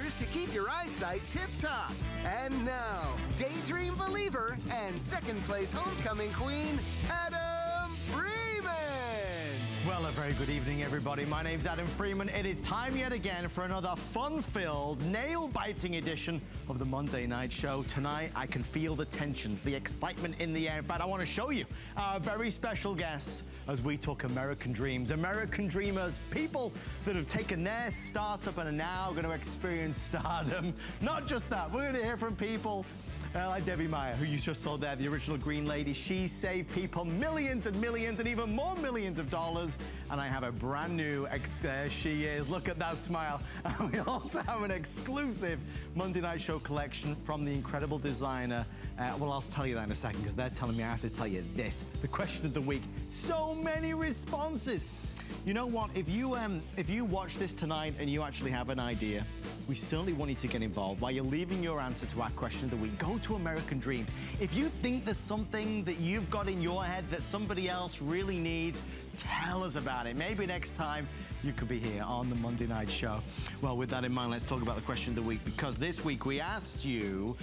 readers to keep your eyesight tip-top. And now, Daydream Believer and second place homecoming queen, Adam Freeman. Well, a very good evening, everybody. My name's Adam Freeman. It is time yet again for another fun-filled, nail-biting edition of the Monday Night Show. Tonight, I can feel the tensions, the excitement in the air. In fact, I want to show you our very special guests as we talk American dreams, American dreamers, people that have taken their startup and are now going to experience stardom. Not just that, we're going to hear from people like Debbie Meyer, who you just saw there, the original Green Lady. She saved people millions and millions and even more millions of dollars. And I have a brand new, she is, look at that smile. And we also have an exclusive Monday Night Show collection from the incredible designer. Well, I'll tell you that in a second because they're telling me I have to tell you this. The question of the week, so many responses. You know what, if you watch this tonight and you actually have an idea, we certainly want you to get involved. While you're leaving your answer to our question of the week, go to American Dreams. If you think there's something that you've got in your head that somebody else really needs, tell us about it. Maybe next time you could be here on the Monday Night Show. Well, with that in mind, let's talk about the question of the week, because this week we asked you,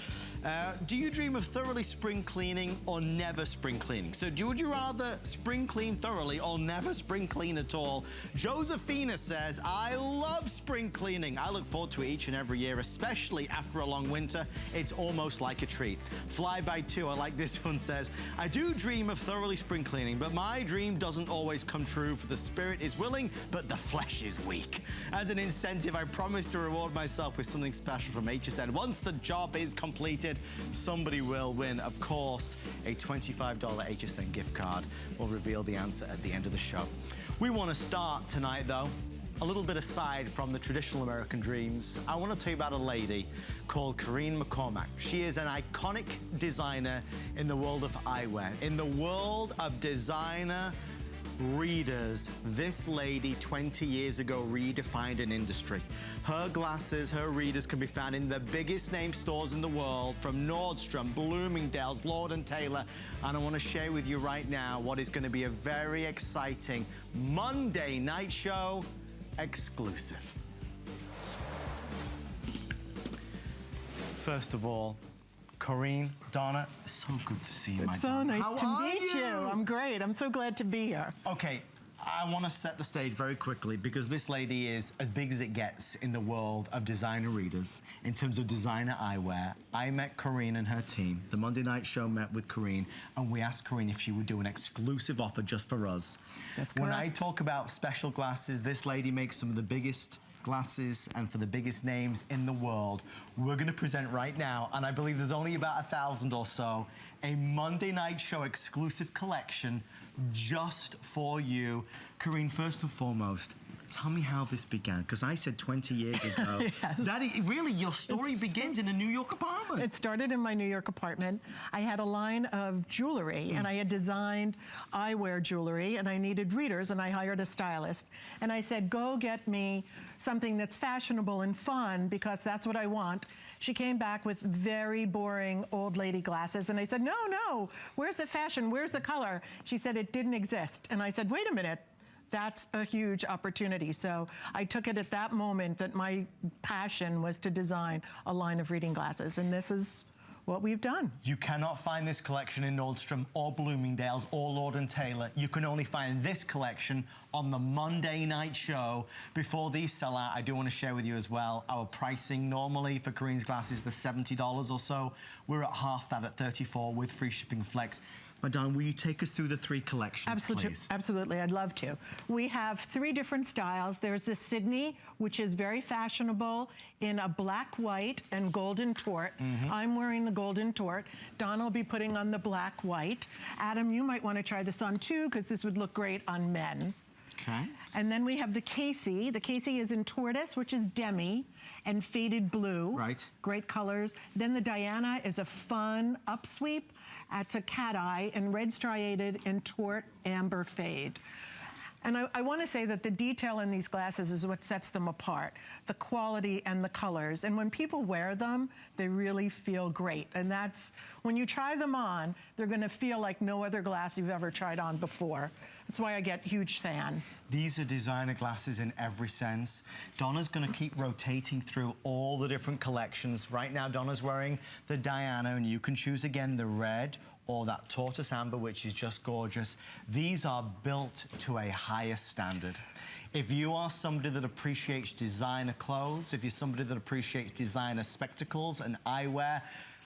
do you dream of thoroughly spring cleaning or never spring cleaning? So would you rather spring clean thoroughly or never spring clean at all? Josephina says, I love spring cleaning. I look forward to it each and every year, especially after a long winter. It's almost like a treat. Fly-by-2, I like this one, says, I do dream of thoroughly spring cleaning, but my dream doesn't always come true, for the spirit is willing, but the flesh is weak. As an incentive, I promise to reward myself with something special from HSN. Once the job is completed, somebody will win, of course, a $25 HSN gift card. We'll reveal the answer at the end of the show. We want to start tonight, though, a little bit aside from the traditional American dreams. I want to tell you about a lady called Corinne McCormack. She is an iconic designer in the world of eyewear. In the world of designer readers, this lady 20 years ago redefined an industry. Her glasses, her readers can be found in the biggest name stores in the world, from Nordstrom, Bloomingdale's, Lord & Taylor. And I want to share with you right now what is going to be a very exciting Monday Night Show exclusive. First of all, Corinne, Donna, so good to see you, my It's so Donna. nice to meet you. I'm great. I'm so glad to be here. Okay, I want to set the stage very quickly because this lady is as big as it gets in the world of designer readers in terms of designer eyewear. I met Corinne and her team. The Monday Night Show met with Corinne, and we asked Corinne if she would do an exclusive offer just for us. That's correct. When I talk about special glasses, this lady makes some of the biggest glasses and for the biggest names in the world. We're going to present right now, and I believe there's only about 1,000 or so, a Monday Night Show exclusive collection just for you. Corinne, first and foremost, tell me how this began, because I said 20 years ago. Yes. Really, your story begins in a New York apartment. It started in my New York apartment. I had a line of jewelry, and I had designed eyewear jewelry, and I needed readers, and I hired a stylist. And I said, go get me something that's fashionable and fun, because that's what I want. She came back with very boring old lady glasses, and I said, no, where's the fashion? Where's the color? She said it didn't exist. And I said, wait a minute. That's a huge opportunity. So I took it at that moment that my passion was to design a line of reading glasses, and this is what we've done. You cannot find this collection in Nordstrom or Bloomingdale's or Lord & Taylor. You can only find this collection on the Monday Night Show. Before these sell out, I do want to share with you as well our pricing. Normally for Corinne's glasses, they're $70 or so. We're at half that at $34 with free shipping flex. Madonna, will you take us through the three collections, please? Absolutely, I'd love to. We have 3 different styles. There's the Sydney, which is very fashionable in a black, white, and golden tort. I'm wearing the golden tort. Donna will be putting on the black, white. Adam, you might want to try this on too, because this would look great on men. Okay. And then we have the Casey. The Casey is in tortoise, which is demi, and faded blue. Right. Great colors. Then the Diana is a fun upsweep. That's a cat eye, and red striated and tort amber fade. And I want to say that the detail in these glasses is what sets them apart, the quality and the colors. And when people wear them, they really feel great. And that's, when you try them on, they're going to feel like no other glass you've ever tried on before. That's why I get huge fans. These are designer glasses in every sense. Donna's going to keep rotating through all the different collections. Right now, Donna's wearing the Diana, and you can choose again the red or that tortoise amber, which is just gorgeous. These are built to a higher standard. If you are somebody that appreciates designer clothes, if you're somebody that appreciates designer spectacles and eyewear,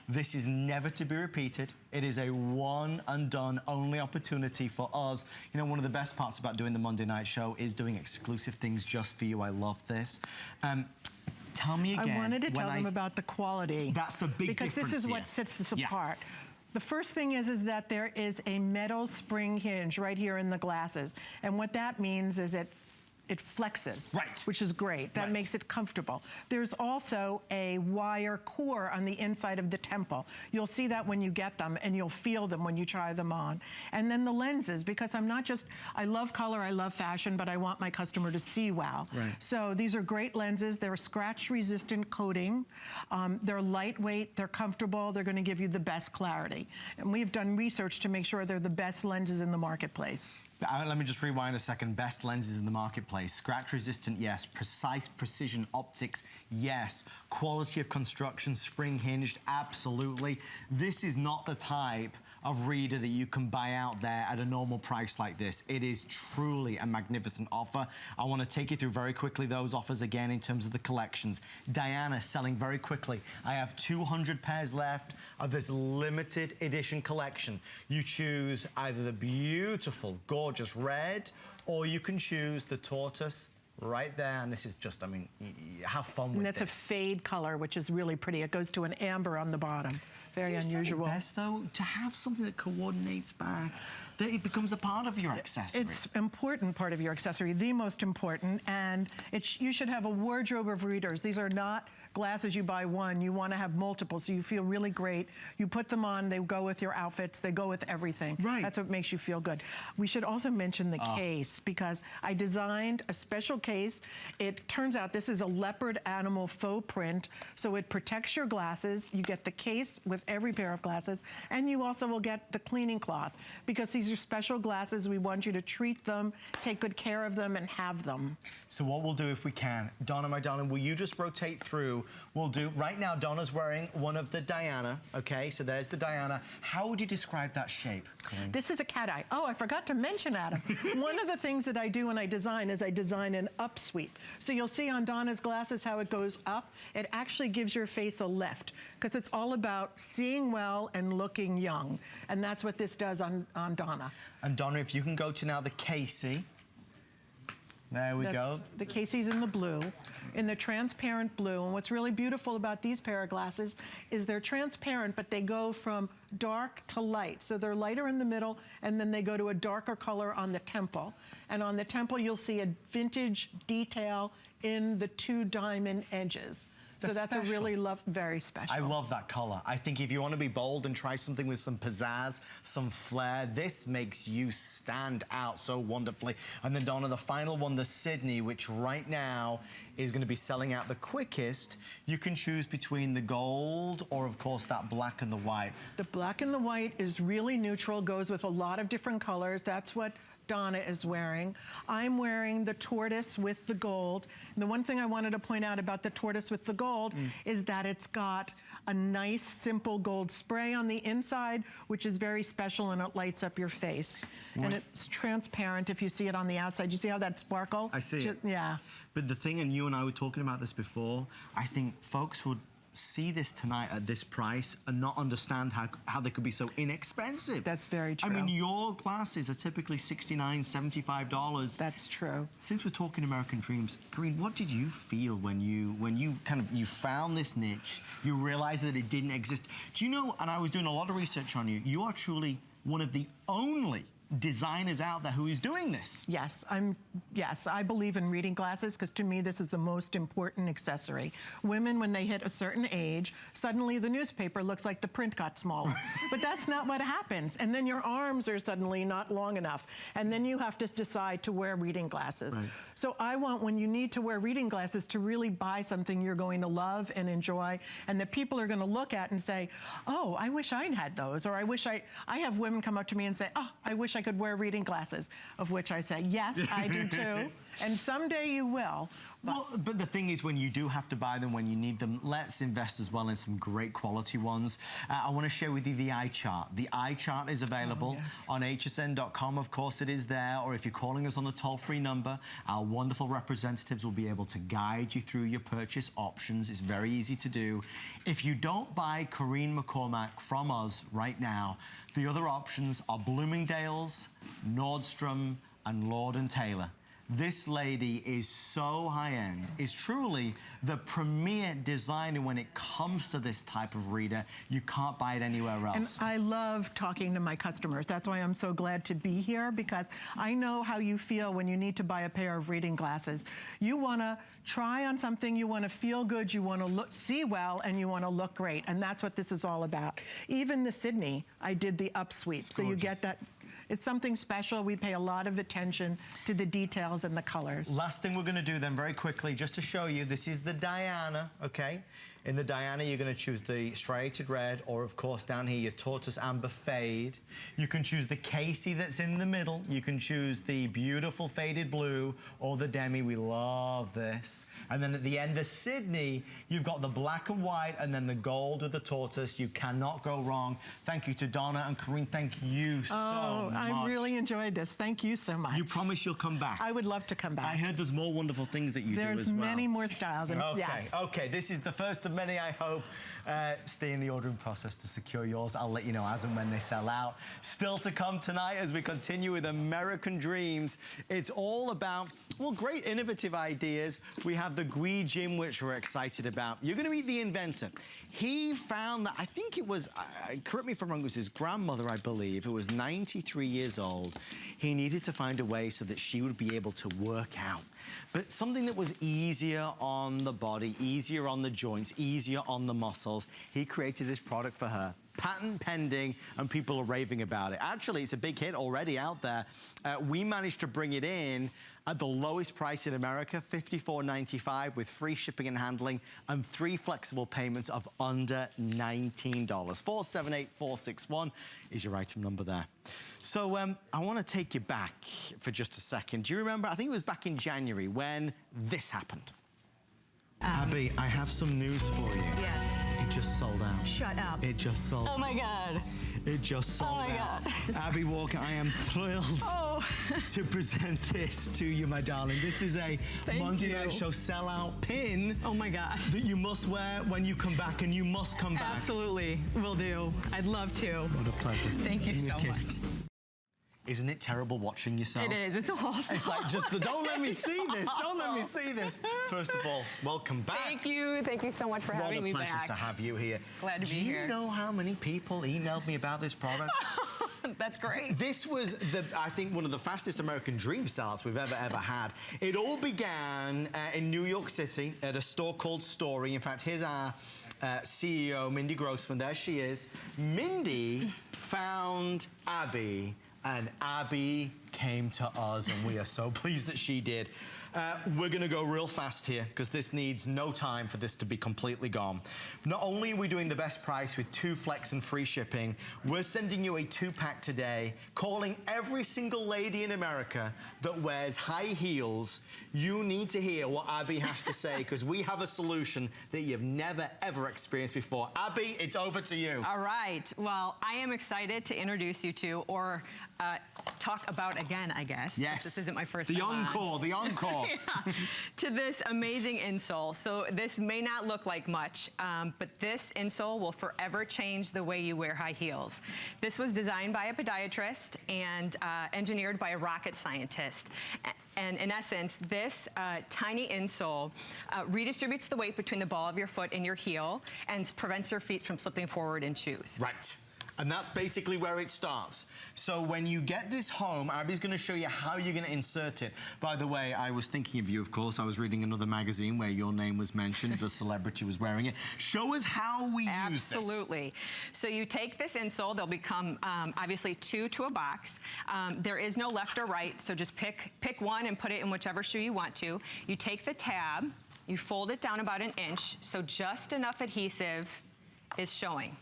this is never to be repeated. It is a one and done only opportunity for us. You know, one of the best parts about doing the Monday night show is doing exclusive things just for you. I love this. Tell me again. I wanted to tell them about the quality. That's the big difference because this is here. what sets this apart. The first thing is that there is a metal spring hinge right here in the glasses. And what that means is it flexes, right, which is great. That makes it comfortable. There's also a wire core on the inside of the temple. You'll see that when you get them, and you'll feel them when you try them on. And then the lenses, because I'm not just, I love color, I love fashion, but I want my customer to see well. Right. So these are great lenses. They're scratch-resistant coating. They're lightweight, they're comfortable, they're gonna give you the best clarity. And we've done research to make sure they're the best lenses in the marketplace. Let me just rewind a second. Best lenses in the marketplace. Scratch resistant, yes. Precise precision optics, yes. Quality of construction, spring hinged, absolutely. This is not the type of reader that you can buy out there at a normal price like this. It is truly a magnificent offer. I want to take you through very quickly those offers again in terms of the collections. Diana selling very quickly. I have 200 pairs left of this limited edition collection. You choose either the beautiful, gorgeous red, or you can choose the tortoise right there, and this is just, I mean, have fun with this. And that's a fade color, which is really pretty. It goes to an amber on the bottom. Very unusual. Best though, to have something that coordinates back, that it becomes a part of your accessory. It's an important part of your accessory, the most important, and you should have a wardrobe of readers. These are not glasses you buy one. You want to have multiple, so you feel really great. You put them on, they go with your outfits, they go with everything. Right. That's what makes you feel good. We should also mention the case, because I designed a special case. It turns out this is a leopard animal faux print, so it protects your glasses. You get the case with every pair of glasses, and you also will get the cleaning cloth, because these are special glasses. We want you to treat them, take good care of them, and have them. So what we'll do, if we can, Donna, my darling, will you just rotate through? We'll do, right now, Donna's wearing one of the Diana, okay? So there's the Diana. How would you describe that shape, Colleen? This is a cat eye. Oh, I forgot to mention, Adam. One of the things that I do when I design is I design an up sweep. So you'll see on Donna's glasses how it goes up. It actually gives your face a lift, because it's all about seeing well and looking young. And that's what this does on Donna. And Donna, if you can go to now the Casey. There we go. The Casey's in the blue, in the transparent blue. And what's really beautiful about these pair of glasses is they're transparent, but they go from dark to light. So they're lighter in the middle, and then they go to a darker color on the temple. And on the temple, you'll see a vintage detail in the 2 diamond edges. So that's a really very special. I love that color. I think if you want to be bold and try something with some pizzazz, some flair, this makes you stand out so wonderfully. And then Donna, the final one, the Sydney, which right now is going to be selling out the quickest. You can choose between the gold or, of course, that black and the white. The black and the white is really neutral, goes with a lot of different colors. That's what Donna is wearing. I'm wearing the tortoise with the gold. And the one thing I wanted to point out about the tortoise with the gold is that it's got a nice, simple gold spray on the inside, which is very special, and it lights up your face. And it's transparent if you see it on the outside. You see how that sparkle? I see it. Yeah. But the thing, and you and I were talking about this before, I think folks would see this tonight at this price and not understand how they could be so inexpensive. That's very true. I mean, your glasses are typically $69, $75. That's true. Since we're talking American Dreams, Corinne, what did you feel when you found this niche, you realized that it didn't exist? Do you know, and I was doing a lot of research on you, you are truly one of the only designers out there who is doing this. Yes, I believe in reading glasses because to me this is the most important accessory. Women, when they hit a certain age, suddenly the newspaper looks like the print got smaller. But that's not what happens. And then your arms are suddenly not long enough. And then you have to decide to wear reading glasses. Right. So I want, when you need to wear reading glasses, to really buy something you're going to love and enjoy and that people are going to look at and say, oh, I wish I had those. Or I have women come up to me and say, oh, I wish I could wear reading glasses, of which I say, yes, I do too. And someday you will. But the thing is, when you do have to buy them, when you need them, let's invest as well in some great quality ones. I want to share with you the eye chart. The eye chart is available on hsn.com. Of course, it is there. Or if you're calling us on the toll-free number, our wonderful representatives will be able to guide you through your purchase options. It's very easy to do. If you don't buy Corrine McCormack from us right now, the other options are Bloomingdale's, Nordstrom, and Lord & Taylor. This lady is so high-end, is truly the premier designer when it comes to this type of reader. You can't buy it anywhere else. And I love talking to my customers. That's why I'm so glad to be here, because I know how you feel when you need to buy a pair of reading glasses. You want to try on something, you want to feel good, you want to see well, and you want to look great. And that's what this is all about. Even the Sydney, I did the upsweep. So you get that. It's something special. We pay a lot of attention to the details and the colors. Last thing we're going to do then, very quickly, just to show you, this is the Diana, okay? In the Diana, you're going to choose the striated red, or of course down here, your tortoise amber fade. You can choose the Casey that's in the middle. You can choose the beautiful faded blue, or the Demi. We love this. And then at the end, the Sydney, you've got the black and white, and then the gold with the tortoise. You cannot go wrong. Thank you to Donna and Corrine. Thank you so much. I really enjoyed this. Thank you so much. You promise you'll come back? I would love to come back. I heard there's more wonderful things that you do as well. There's many more styles. And Okay, this is the first of many, I hope. Stay in the ordering process to secure yours. I'll let you know as and when they sell out. Still to come tonight as we continue with American Dreams. It's all about, well, great innovative ideas. We have the Gui Jim, which we're excited about. You're going to meet the inventor. He found that, I think it was, correct me if I'm wrong, it was his grandmother, I believe, who was 93 years old. He needed to find a way so that she would be able to work out. But something that was easier on the body, easier on the joints, easier on the muscles. He created this product for her. Patent pending, and people are raving about it. Actually, it's a big hit already out there. We managed to bring it in at the lowest price in America, $54.95, with free shipping and handling and 3 flexible payments of under $19. 478461 is your item number there. So I want to take you back for just a second. Do you remember, I think it was back in January when this happened. Abby, I have some news for you. Yes. It just sold out. Shut up. It just sold out. Oh my God. It just sold out. Oh my God. Abby Walker, I am thrilled to present this to you, my darling. This is a Monday Night Show sellout pin. Oh my God. That you must wear when you come back, and you must come back. Absolutely. Will do. I'd love to. What a pleasure. Thank you so much. Isn't it terrible watching yourself? It is. It's awful. It's like, just don't let me see this. Don't let me see this. First of all, welcome back. Thank you. Thank you so much for having me back. What a pleasure to have you here. Glad to be Do here. you know how many people emailed me about this product? That's great. This was, I think, one of the fastest American Dream starts we've ever had. It all began in New York City at a store called Story. In fact, here's our CEO, Mindy Grossman. There she is. Mindy found Abby, and Abby came to us, and we are so pleased that she did. We're going to go real fast here because this needs no time for this to be completely gone. Not only are we doing the best price with 2 flex and free shipping, we're sending you a 2-pack today, calling every single lady in America that wears high heels. You need to hear what Abby has to say because we have a solution that you've never, ever experienced before. Abby, it's over to you. All right. Well, I am excited to introduce you to, or talk about again, I guess. Yes. This isn't my first time. The encore. Yeah, to this amazing insole. So this may not look like much, but this insole will forever change the way you wear high heels. This was designed by a podiatrist and engineered by a rocket scientist. And in essence, this tiny insole redistributes the weight between the ball of your foot and your heel and prevents your feet from slipping forward in shoes. Right. And that's basically where it starts. So when you get this home, Abby's going to show you how you're going to insert it. By the way, I was thinking of you, of course. I was reading another magazine where your name was mentioned. The celebrity was wearing it. Show us how we use this. Absolutely. So you take this insole. There'll become, obviously, 2 to a box. There is no left or right, so just pick one and put it in whichever shoe you want to. You take the tab, you fold it down about 1 inch, so just enough adhesive is showing.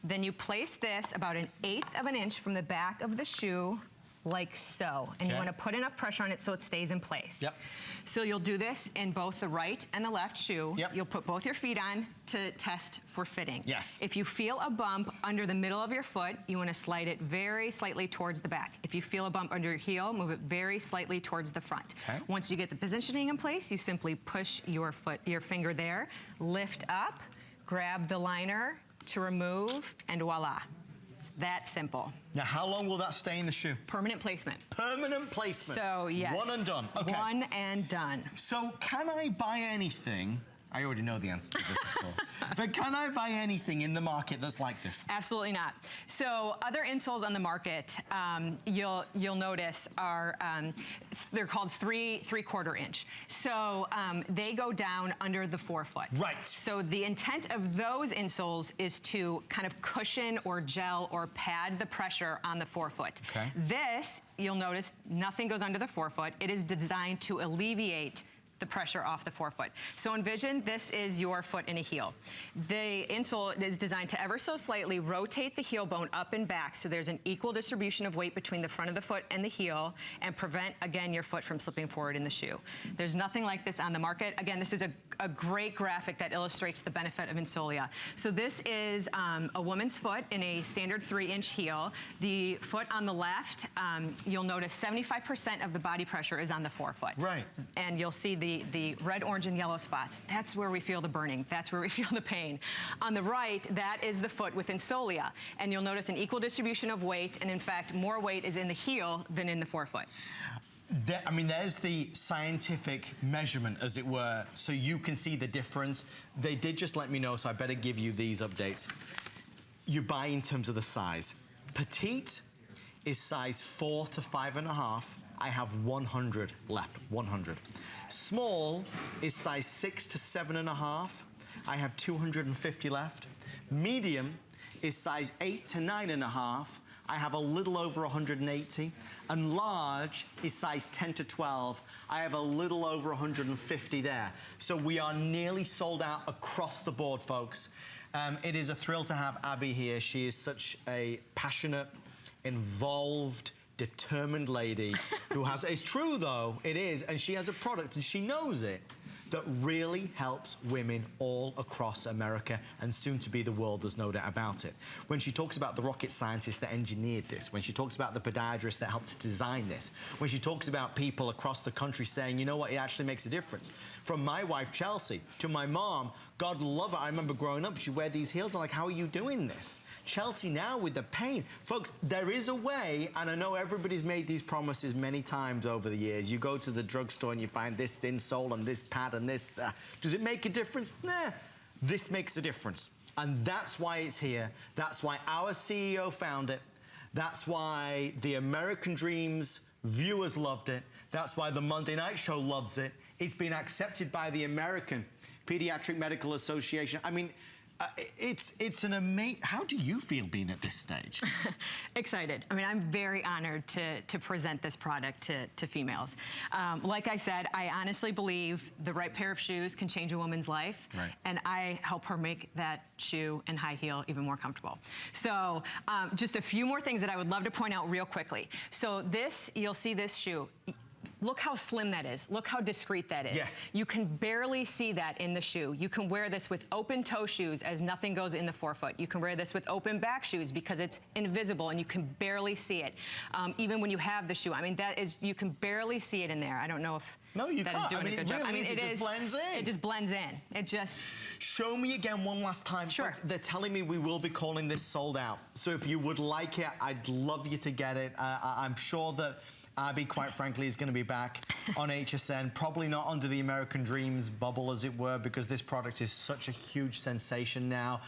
Then you place this about 1/8 of an inch from the back of the shoe, like so. And you want to put enough pressure on it so it stays in place. Yep. So you'll do this in both the right and the left shoe. Yep. You'll put both your feet on to test for fitting. Yes. If you feel a bump under the middle of your foot, you want to slide it very slightly towards the back. If you feel a bump under your heel, move it very slightly towards the front. Okay. Once you get the positioning in place, you simply push your finger there, lift up, grab the liner to remove, and voila. It's that simple. Now, how long will that stay in the shoe? Permanent placement. Permanent placement. So, yes. One and done. Okay. One and done. So, can I buy anything? I already know the answer to this, of course. But can I buy anything in the market that's like this? Absolutely not. So other insoles on the market, you'll notice are they're called 3/4 inch. So they go down under the forefoot. Right. So the intent of those insoles is to kind of cushion or gel or pad the pressure on the forefoot. Okay. This, you'll notice, nothing goes under the forefoot. It is designed to alleviate the pressure off the forefoot. So envision this is your foot in a heel. The insole is designed to ever so slightly rotate the heel bone up and back so there's an equal distribution of weight between the front of the foot and the heel and prevent, again, your foot from slipping forward in the shoe. There's nothing like this on the market. Again, this is a great graphic that illustrates the benefit of Insolia. So this is a woman's foot in a standard 3-inch heel. The foot on the left, you'll notice 75% of the body pressure is on the forefoot. Right. And you'll see the red, orange, and yellow spots. That's where we feel the burning. That's where we feel the pain. On the right, that is the foot with Insolia. And you'll notice an equal distribution of weight, and in fact, more weight is in the heel than in the forefoot. I mean, there's the scientific measurement, as it were, so you can see the difference. They did just let me know, so I better give you these updates. You buy in terms of the size. Petite is size 4 to 5.5. I have 100 left, 100. Small is size 6 to 7.5. I have 250 left. Medium is size 8 to 9.5. I have a little over 180. And large is size 10 to 12. I have a little over 150 there. So we are nearly sold out across the board, folks. It is a thrill to have Abby here. She is such a passionate, involved, determined lady who has, it's true though, it is, and she has a product and she knows it, that really helps women all across America and soon to be the world, there's no doubt about it. When she talks about the rocket scientists that engineered this, when she talks about the podiatrists that helped to design this, when she talks about people across the country saying, you know what, it actually makes a difference. From my wife, Chelsea, to my mom, God love her, I remember growing up, she'd wear these heels, I'm like, how are you doing this? Chelsea now with the pain. Folks, there is a way, and I know everybody's made these promises many times over the years. You go to the drugstore and you find this insole and this pad and this. Does it make a difference? Nah, this makes a difference. And that's why it's here. That's why our CEO found it. That's why the American Dreams viewers loved it. That's why the Monday Night Show loves it. It's been accepted by the American Pediatric Medical Association. I mean, it's an amazing. How do you feel being at this stage? Excited. I mean, I'm very honored to present this product to females. Like I said, I honestly believe the right pair of shoes can change a woman's life, right. And I help her make that shoe and high heel even more comfortable. So just a few more things that I would love to point out real quickly. So this, you'll see this shoe. Look how slim that is. Look how discreet that is. Yes. You can barely see that in the shoe. You can wear this with open toe shoes as nothing goes in the forefoot. You can wear this with open back shoes because it's invisible and you can barely see it. Even when you have the shoe. I mean, that is, you can barely see it in there. I don't know if no, you that can't. is doing a good job. I mean, it just blends in. It just blends in. It just... Show me again one last time. Sure. Folks, they're telling me we will be calling this sold out. So if you would like it, I'd love you to get it. I'm sure that Abby, quite frankly, is going to be back on HSN, probably not under the American Dreams bubble, as it were, because this product is such a huge sensation now.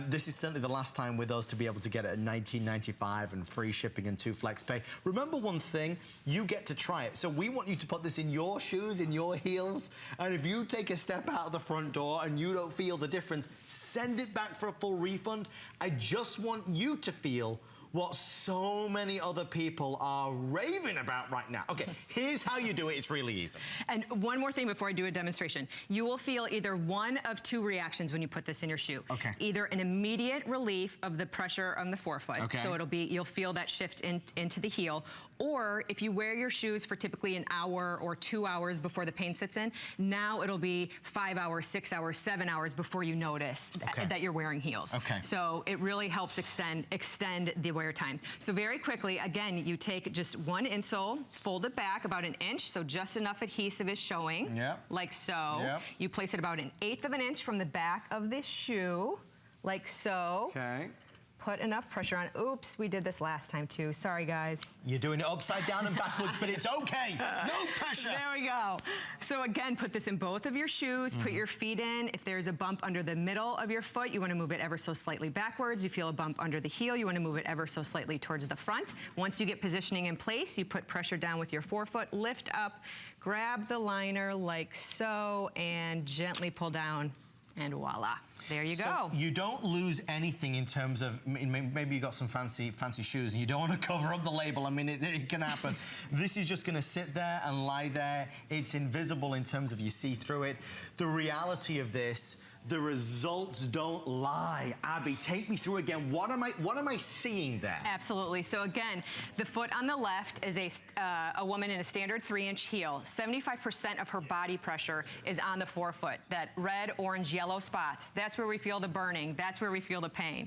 This is certainly the last time with us to be able to get it at $19.95 and free shipping and 2 flex pay. Remember one thing, you get to try it. So we want you to put this in your shoes, in your heels, and if you take a step out of the front door and you don't feel the difference, send it back for a full refund. I just want you to feel what so many other people are raving about right now. Okay, here's how you do it. It's really easy. And one more thing before I do a demonstration. You will feel either one of 2 reactions when you put this in your shoe. Okay. Either an immediate relief of the pressure on the forefoot. Okay. So you'll feel that shift into the heel. Or if you wear your shoes for typically an hour or 2 hours before the pain sits in, now it'll be 5 hours, 6 hours, 7 hours before you notice that you're wearing heels. Okay. So it really helps extend the wear time. So very quickly, again, you take just 1 insole, fold it back about 1 inch, so just enough adhesive is showing, like so. Yep. You place it about 1/8 of an inch from the back of the shoe, like so. Okay. Put enough pressure on. Oops, we did this last time too. Sorry, guys. You're doing it upside down and backwards, but it's okay. No pressure. There we go. So again, put this in both of your shoes. Put your feet in. If there's a bump under the middle of your foot, you want to move it ever so slightly backwards. You feel a bump under the heel, you want to move it ever so slightly towards the front. Once you get positioning in place, you put pressure down with your forefoot, lift up, grab the liner like so, and gently pull down. And voila, there you go. You don't lose anything in terms of, maybe you got some fancy shoes and you don't want to cover up the label. I mean, it can happen. This is just going to sit there and lie there. It's invisible in terms of you see through it. The reality of this, the results don't lie. Abby, take me through again. What am I seeing there? Absolutely. So again, the foot on the left is a woman in a standard 3-inch heel. 75% of her body pressure is on the forefoot. That red, orange, yellow spots. That's where we feel the burning. That's where we feel the pain.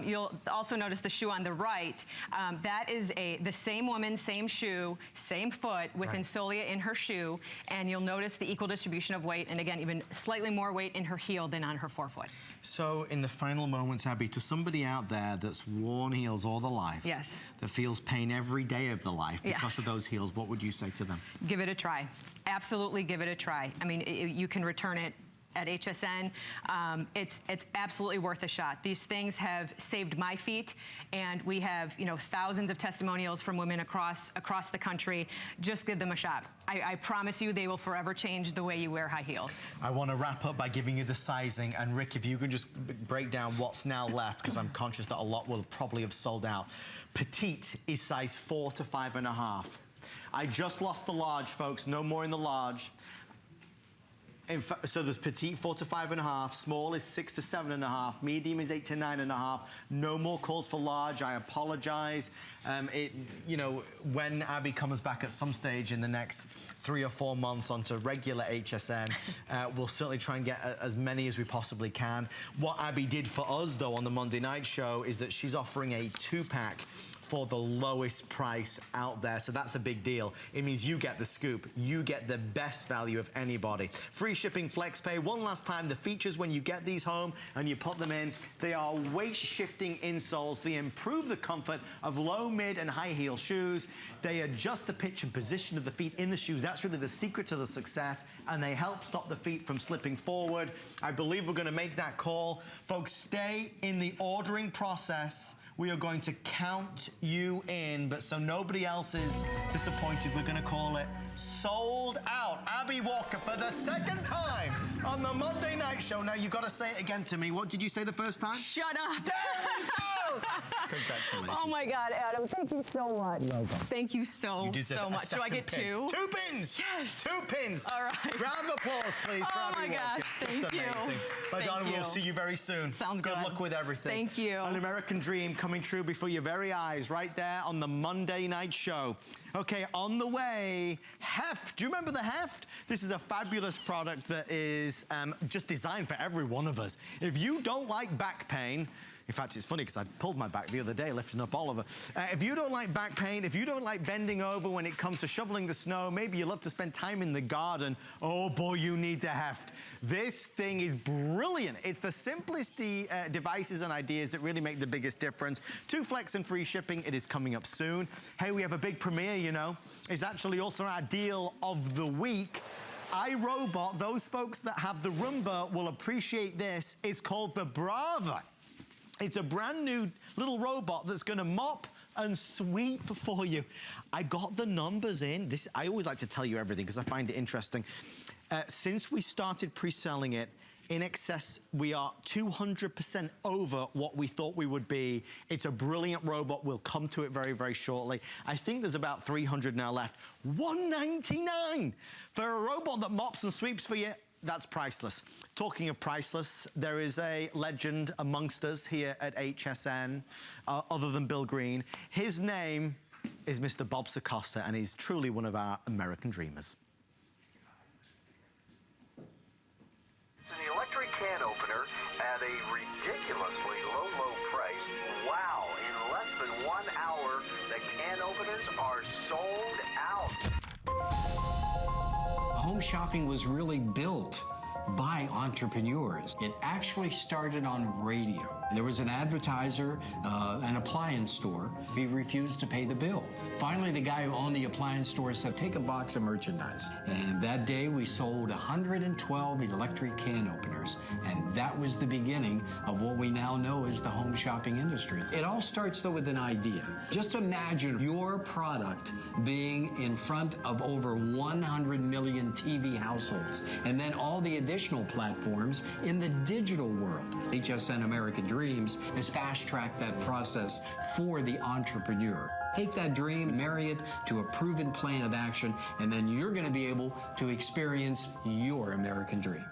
You'll also notice the shoe on the right. That is the same woman, same shoe, same foot with insolia in her shoe, and you'll notice the equal distribution of weight, and again, even slightly more weight in her heel than on her forefoot. So in the final moments, Abby, to somebody out there that's worn heels all their life, that feels pain every day of their life because of those heels, what would you say to them? Give it a try. Absolutely give it a try. I mean, you can return it at HSN. It's absolutely worth a shot. These things have saved my feet, and we have thousands of testimonials from women across the country. Just give them a shot. I promise you they will forever change the way you wear high heels. I want to wrap up by giving you the sizing, and Rick, if you can just break down what's now left, because I'm conscious that a lot will probably have sold out. Petite is size 4 to 5.5. I just lost the large, folks. No more in the large. In fact, so there's petite 4 to 5.5, small is 6 to 7.5, medium is 8 to 9.5. No more calls for large. I apologize. When Abby comes back at some stage in the next 3 or 4 months onto regular HSN, we'll certainly try and get as many as we possibly can. What Abby did for us, though, on the Monday night show is that she's offering a 2-pack for the lowest price out there. So that's a big deal. It means you get the scoop. You get the best value of anybody. Free shipping, flex pay. One last time, the features when you get these home and you put them in, they are weight shifting insoles. They improve the comfort of low, mid, and high heel shoes. They adjust the pitch and position of the feet in the shoes. That's really the secret to the success, and they help stop the feet from slipping forward. I believe we're gonna make that call. Folks, stay in the ordering process. We are going to count you in, but so nobody else is disappointed, we're going to call it sold out. Abby Walker for the 2nd time on the Monday Night Show. Now, you've got to say it again to me. What did you say the first time? Shut up. There we go. Congratulations. Oh, my God, Adam. Thank you so much. Thank you so much. Do I get 2? 2 pins. Yes. 2 pins. All right. Round of applause, please, for Abby Walker. Oh, my gosh. Thank you. Just amazing. Madonna, we'll see you very soon. Sounds good. Good luck with everything. Thank you. An American dream coming true before your very eyes, right there on the Monday Night Show. Okay, on the way, Heft. Do you remember the Heft? This is a fabulous product that is just designed for every one of us. If you don't like back pain, In fact, it's funny because I pulled my back the other day lifting up Oliver. If you don't like back pain, if you don't like bending over when it comes to shoveling the snow, maybe you love to spend time in the garden, oh boy, you need the heft. This thing is brilliant. It's the simplest devices and ideas that really make the biggest difference. 2 flex and free shipping. It is coming up soon. Hey, we have a big premiere, you know. It's actually also our deal of the week. iRobot, those folks that have the Roomba will appreciate this. It's called the Brava. It's a brand new little robot that's gonna mop and sweep for you. I got the numbers in. I always like to tell you everything because I find it interesting. Since we started pre-selling it, in excess, we are 200% over what we thought we would be. It's a brilliant robot. We'll come to it very, very shortly. I think there's about 300 now left. $199 for a robot that mops and sweeps for you. That's priceless. Talking of priceless, there is a legend amongst us here at HSN, other than Bill Green. His name is Mr. Bob Sacosta, and he's truly one of our American dreamers. The electric can opener at a ridiculously low price. Wow, in less than 1 hour, the can openers are sold out. Home shopping was really built by entrepreneurs. It actually started on radio. There was an advertiser, an appliance store. He refused to pay the bill. Finally, the guy who owned the appliance store said, take a box of merchandise. And that day, we sold 112 electric can openers. And that was the beginning of what we now know as the home shopping industry. It all starts, though, with an idea. Just imagine your product being in front of over 100 million TV households, and then all the additional platforms in the digital world. HSN American Dreams has fast-tracked that process for the entrepreneur. Take that dream, marry it to a proven plan of action, and then you're going to be able to experience your American dream.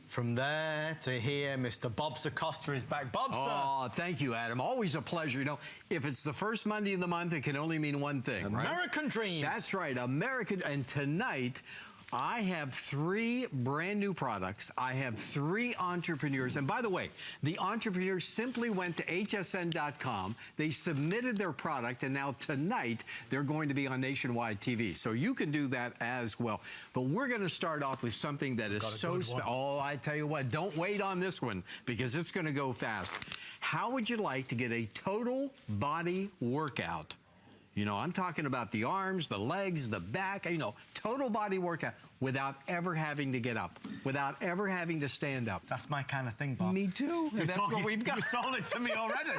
From there to here, Mr. Bob Sacosta is back. Bob, sir. Oh, thank you, Adam. Always a pleasure. You know, if it's the first Monday of the month, it can only mean one thing, right? American dreams. That's right, American. And tonight, I have 3 brand new products. I have 3 entrepreneurs. And by the way, the entrepreneurs simply went to hsn.com. They submitted their product, and now tonight they're going to be on nationwide TV. So you can do that as well. But we're going to start off with something that is so oh, I tell you what, don't wait on this one because it's going to go fast. How would you like to get a total body workout? You know, I'm talking about the arms, the legs, the back, you know, total body workout without ever having to get up, without ever having to stand up. That's my kind of thing, Bob. Me too. That's what we've got. You sold it to me already.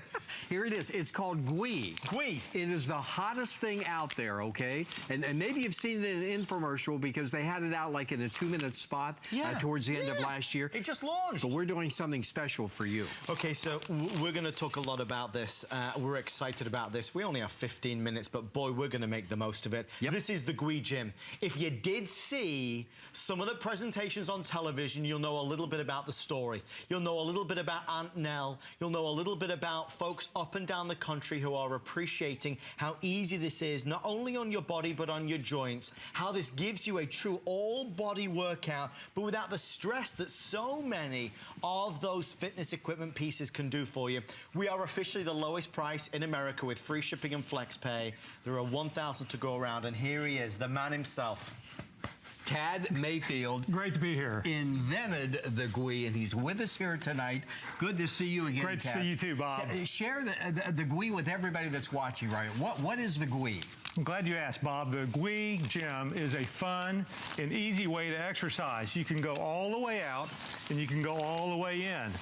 Here it is. It's called GUI. GUI. It is the hottest thing out there, okay? And maybe you've seen it in an infomercial because they had it out like in a 2-minute spot towards the end of last year. It just launched. But we're doing something special for you. Okay, so we're going to talk a lot about this. We're excited about this. We only have 15 minutes, but boy, we're going to make the most of it. Yep. This is the GUI Gym. If you did see some of the presentations on television, you'll know a little bit about the story. You'll know a little bit about Aunt Nell. You'll know a little bit about folks up and down the country who are appreciating how easy this is, not only on your body, but on your joints. How this gives you a true all-body workout, but without the stress that so many of those fitness equipment pieces can do for you. We are officially the lowest price in America with free shipping and flex pay. There are 1,000 to go around, and here he is, the man himself. Tad Mayfield. Great to be here. Invented the GUI, and he's with us here tonight. Good to see you again, Great to Tad. see you too, Bob. Share the GUI with everybody that's watching, right? What is the GUI? I'm glad you asked, Bob. The GUI Gym is a fun and easy way to exercise. You can go all the way out, and you can go all the way in.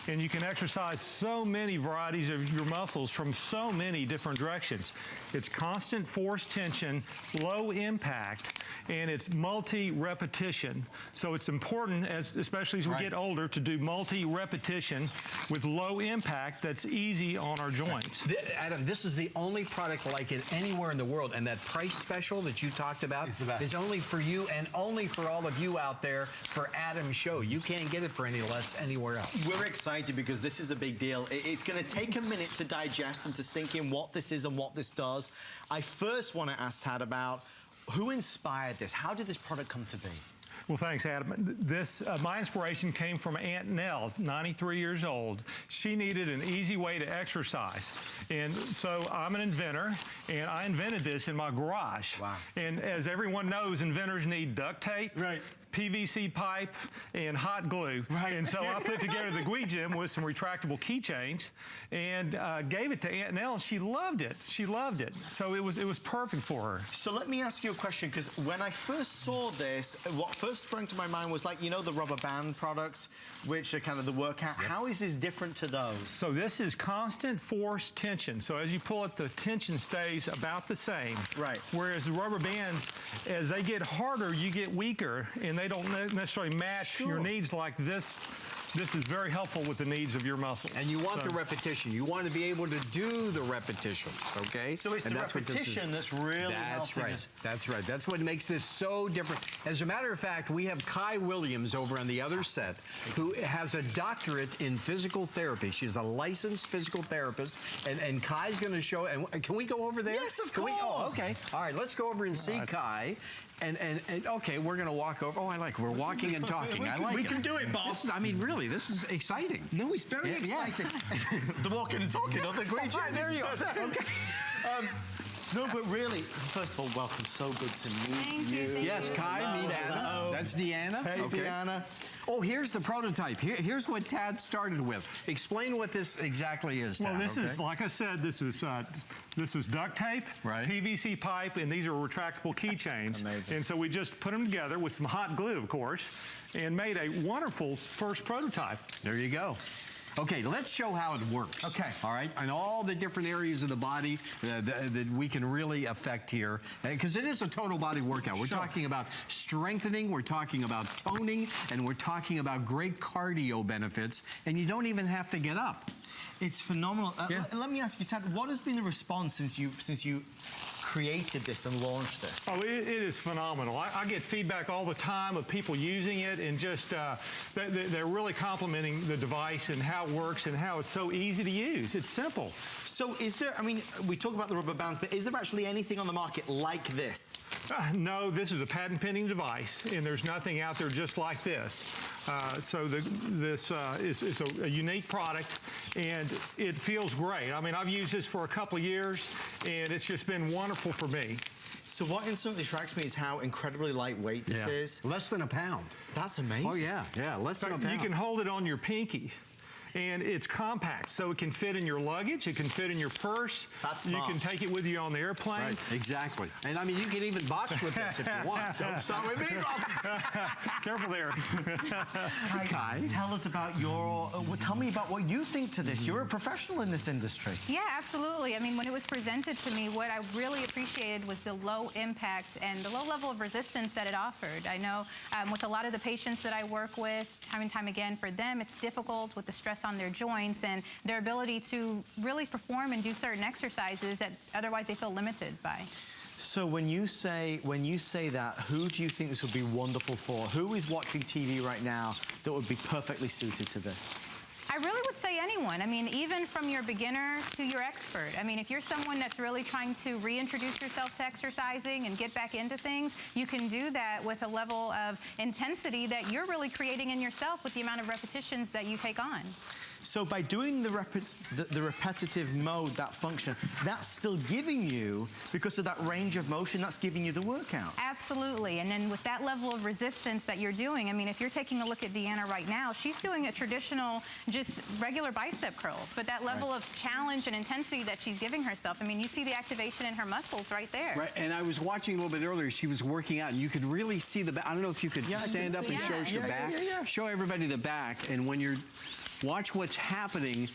And you can exercise so many varieties of your muscles from so many different directions. It's constant force tension, low impact, and it's multi-repetition. So it's important, especially as we get older, to do multi-repetition with low impact that's easy on our joints. Adam, this is the only product like it anywhere in the world, and that price special that you talked about is only for you and only for all of you out there for Adam's show. You can't get it for any less anywhere else. We're excited because this is a big deal. It's going to take a minute to digest and to sink in what this is and what this does. I first want to ask Tad about who inspired this? How did this product come to be? Well, thanks, Adam. My inspiration came from Aunt Nell, 93 years old. She needed an easy way to exercise. And so I'm an inventor, and I invented this in my garage. Wow. And as everyone knows, inventors need duct tape. Right. PVC pipe and hot glue. Right. And so I put together the Gui Gym with some retractable keychains and gave it to Aunt Nell. She loved it. She loved it. So it was perfect for her. So let me ask you a question, because when I first saw this, what first sprang to my mind was, like, you know, the rubber band products, which are kind of the workout. Yep. How is this different to those? So this is constant force tension. So as you pull it, the tension stays about the same. Right. Whereas the rubber bands, as they get harder, you get weaker, and they don't necessarily match your needs like this. This is very helpful with the needs of your muscles. And you want the repetition. You want to be able to do the repetition, okay? So it's the repetition that's really helping us. That's right. That's what makes this so different. As a matter of fact, we have Kai Williams over on the other set, who has a doctorate in physical therapy. She's a licensed physical therapist, and Kai's going to show. And can we go over there? Yes, of course. Oh, okay. All right, let's go over and see Kai. And okay, we're going to walk over. Oh, I like it. We're walking and talking. I like it. We can do it, boss. I mean, really, this is exciting. No, it's very exciting. The walking and talking of the Gui Gym. There you are. Okay. No, but really, first of all, welcome. So good to meet you. Yes, Kai, meet Anna. Hello. That's Deanna. Hey, okay. Deanna. Oh, here's the prototype. Here's what Tad started with. Explain what this exactly is, Tad. Well, this is, like I said, this was duct tape, right, PVC pipe, and these are retractable keychains. Amazing. And so we just put them together with some hot glue, of course, and made a wonderful first prototype. There you go. Okay, let's show how it works. Okay. All right, and all the different areas of the body that we can really affect here, because it is a total body workout. We're talking about strengthening, we're talking about toning, and we're talking about great cardio benefits, and you don't even have to get up. It's phenomenal. Let me ask you, Tad, what has been the response since you created this and launched this? Oh, it is phenomenal. I get feedback all the time of people using it, and just they're really complimenting the device and how it works and how it's so easy to use. It's simple. So is there, I mean, we talk about the rubber bands, but is there actually anything on the market like this? No, this is a patent pending device, and there's nothing out there just like this. So this is a unique product, and it feels great. I mean, I've used this for a couple of years, and it's just been wonderful for me. So what instantly strikes me is how incredibly lightweight this is. Less than a pound. That's amazing. Oh, yeah, less than a pound. You can hold it on your pinky. And it's compact, so it can fit in your luggage, it can fit in your purse. That's smart. You can take it with you on the airplane. Right, exactly. And I mean, you can even box with this if you want. Don't start with me, Rob. Careful there. Kai, tell us about tell me about what you think to this. You're a professional in this industry. Yeah, absolutely. I mean, when it was presented to me, what I really appreciated was the low impact and the low level of resistance that it offered. I know with a lot of the patients that I work with, time and time again, for them, it's difficult with the stress on their joints and their ability to really perform and do certain exercises that otherwise they feel limited by. So when you say that, who do you think this would be wonderful for? Who is watching TV right now that would be perfectly suited to this? I really would say anyone. I mean, even from your beginner to your expert. I mean, if you're someone that's really trying to reintroduce yourself to exercising and get back into things, you can do that with a level of intensity that you're really creating in yourself with the amount of repetitions that you take on. So by doing the repetitive mode, that function, that's still giving you, because of that range of motion, that's giving you the workout. Absolutely. And then with that level of resistance that you're doing, I mean, if you're taking a look at Deanna right now, she's doing a traditional, just regular bicep curls, but that level of challenge and intensity that she's giving herself, I mean, you see the activation in her muscles right there. Right, and I was watching a little bit earlier, she was working out, and you could really see the back. I don't know if you could stand up and show us your back. Show everybody the back, and when you're watch what's happening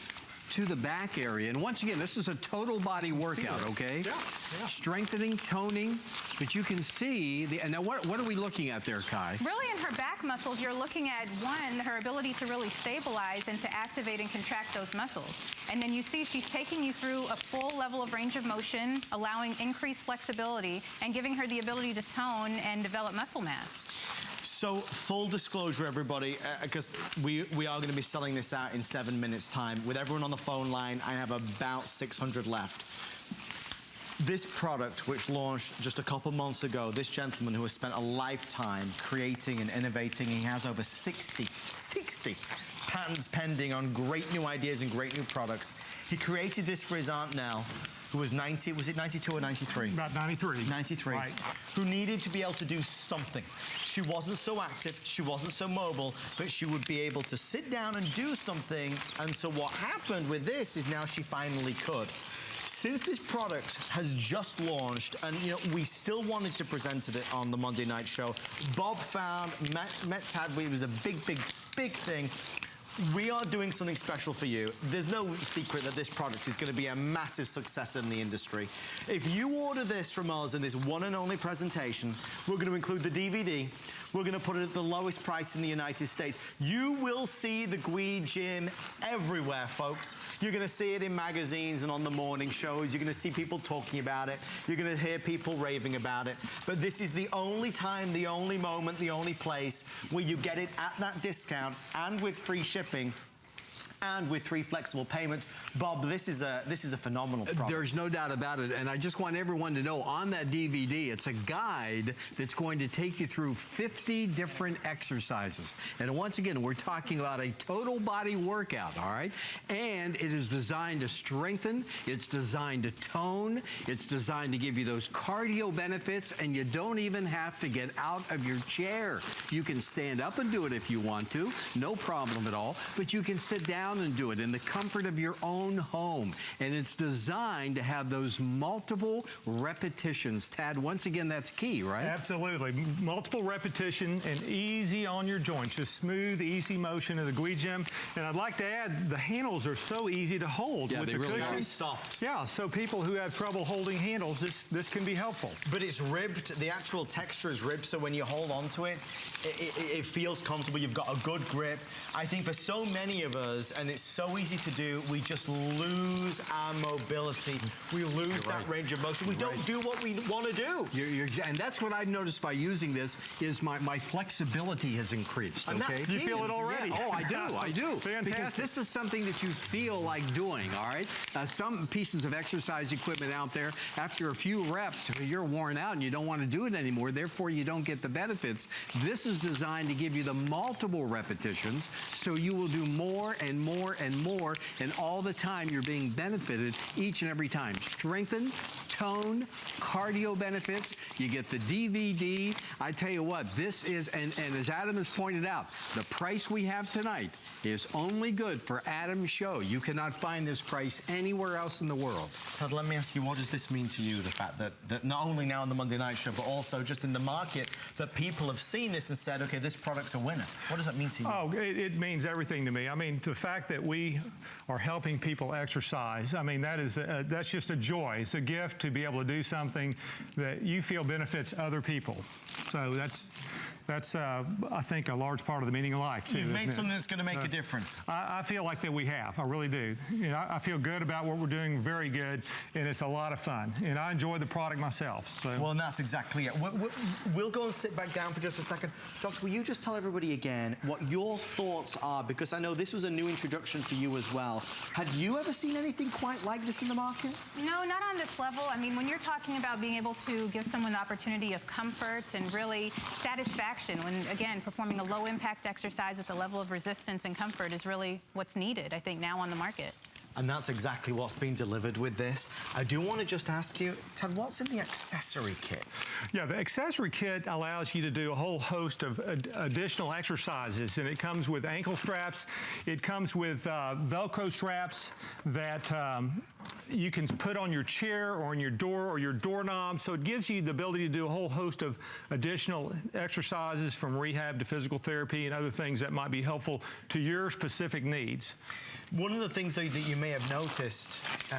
to the back area. And once again, this is a total body workout, okay? Yeah. Strengthening, toning, but you can see, and now what are we looking at there, Kai? Really in her back muscles, you're looking at, one, her ability to really stabilize and to activate and contract those muscles. And then you see she's taking you through a full level of range of motion, allowing increased flexibility, and giving her the ability to tone and develop muscle mass. So full disclosure, everybody, because we are going to be selling this out in 7 minutes' time. With everyone on the phone line, I have about 600 left. This product, which launched just a couple months ago, this gentleman who has spent a lifetime creating and innovating, he has over 60 patents pending on great new ideas and great new products. He created this for his aunt Nell, who was 90, was it 92 or 93? About 93. 93. Right. Who needed to be able to do something. She wasn't so active, she wasn't so mobile, but she would be able to sit down and do something. And so what happened with this is now she finally could. Since this product has just launched, and you know, we still wanted to present it on the Monday Night Show, Bob found, met Tad, it was a big thing. We are doing something special for you. There's no secret that this product is going to be a massive success in the industry. If you order this from us in this one and only presentation, we're going to include the DVD. We're going to put it at the lowest price in the United States. You will see the GUI Gym everywhere, folks. You're going to see it in magazines and on the morning shows. You're going to see people talking about it. You're going to hear people raving about it. But this is the only time, the only moment, the only place where you get it at that discount and with free shipping and with 3 flexible payments. Bob, this is a phenomenal product. There's no doubt about it, and I just want everyone to know on that DVD, it's a guide that's going to take you through 50 different exercises. And once again, we're talking about a total body workout, all right? And it is designed to strengthen, it's designed to tone, it's designed to give you those cardio benefits, and you don't even have to get out of your chair. You can stand up and do it if you want to, no problem at all, but you can sit down and do it in the comfort of your own home. And it's designed to have those multiple repetitions. Tad, once again, that's key, right? Absolutely. Multiple repetition and easy on your joints. Just smooth, easy motion of the GUI Gym. And I'd like to add, the handles are so easy to hold with they the really cushions. are. Soft. Yeah, so people who have trouble holding handles, this can be helpful. But it's ribbed, the actual texture is ribbed, so when you hold on to it, it feels comfortable. You've got a good grip. I think for so many of us, and it's so easy to do, we just lose our mobility. We lose that range of motion. We don't do what we want to do. And that's what I've noticed by using this is my flexibility has increased, And okay? that's You feel it already. Yeah. Oh, I do. Fantastic. Because this is something that you feel like doing, all right? Some pieces of exercise equipment out there, after a few reps, you're worn out and you don't want to do it anymore, therefore you don't get the benefits. This is designed to give you the multiple repetitions, so you will do more and more and more, and all the time you're being benefited each and every time. Strengthen, tone, cardio benefits. You get the DVD. I tell you what, this is, and as Adam has pointed out, the price we have tonight is only good for Adam's show. You cannot find this price anywhere else in the world. Ted, let me ask you, what does this mean to you, the fact that not only now on the Monday Night Show, but also just in the market, that people have seen this and said, okay, this product's a winner? What does that mean to you? Oh, it means everything to me. I mean, the fact that we are helping people exercise, I mean, that's just a joy. It's a gift to be able to do something that you feel benefits other people. So that's I think, a large part of the meaning of life, too. You've made isn't it? something that's going to make a difference. I feel like that we have. I really do. You know, I feel good about what we're doing, very good, and it's a lot of fun. And I enjoy the product myself. So. Well, and that's exactly it. We'll go and sit back down for just a second. Doctor, will you just tell everybody again what your thoughts are? Because I know this was a new introduction for you as well. Had you ever seen anything quite like this in the market? No, not on this level. I mean, when you're talking about being able to give someone the opportunity of comfort and really satisfaction, when, again, performing a low-impact exercise at the level of resistance and comfort is really what's needed, I think, now on the market. And that's exactly what's been delivered with this. I do want to just ask you, Ted, what's in the accessory kit? Yeah, the accessory kit allows you to do a whole host of additional exercises, and it comes with ankle straps. It comes with Velcro straps that you can put on your chair or on your door or your doorknob. So it gives you the ability to do a whole host of additional exercises, from rehab to physical therapy and other things that might be helpful to your specific needs. One of the things that you may have noticed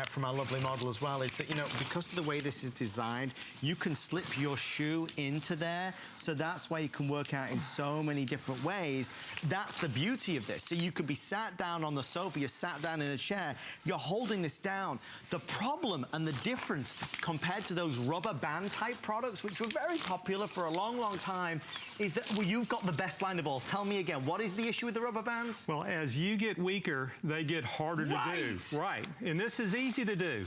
from our lovely model as well is that, you know, because of the way this is designed, you can slip your shoe into there. So that's why you can work out in so many different ways. That's the beauty of this. So you could be sat down on the sofa, you're sat down in a chair, you're holding this down. The problem and the difference compared to those rubber band type products, which were very popular for a long, long time, is that you've got the best line of all. Tell me again, what is the issue with the rubber bands? Well, as you get weaker, they get harder to do. Right. And this is easy to do.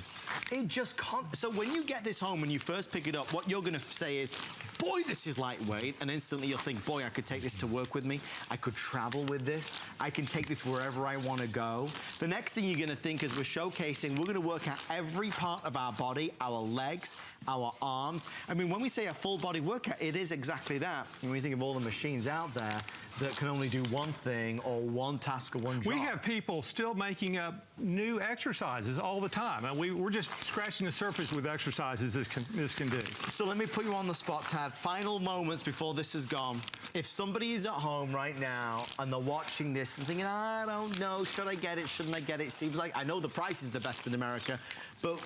It just can't. So when you get this home, when you first pick it up, what you're going to say is, boy, this is lightweight. And instantly you'll think, boy, I could take this to work with me. I could travel with this. I can take this wherever I want to go. The next thing you're going to think is we're showcasing, we're going to work out every part of our body, our legs, our arms. I mean, when we say a full body workout, it is exactly that. When we think of all the machines out there that can only do one thing or one task or one job. We have people still making up new exercises all the time. And we're just scratching the surface with exercises this can do. So let me put you on the spot, Tad. Final moments before this is gone. If somebody is at home right now and they're watching this and thinking, I don't know, should I get it, shouldn't I get it? Seems like, I know the price is the best in America, but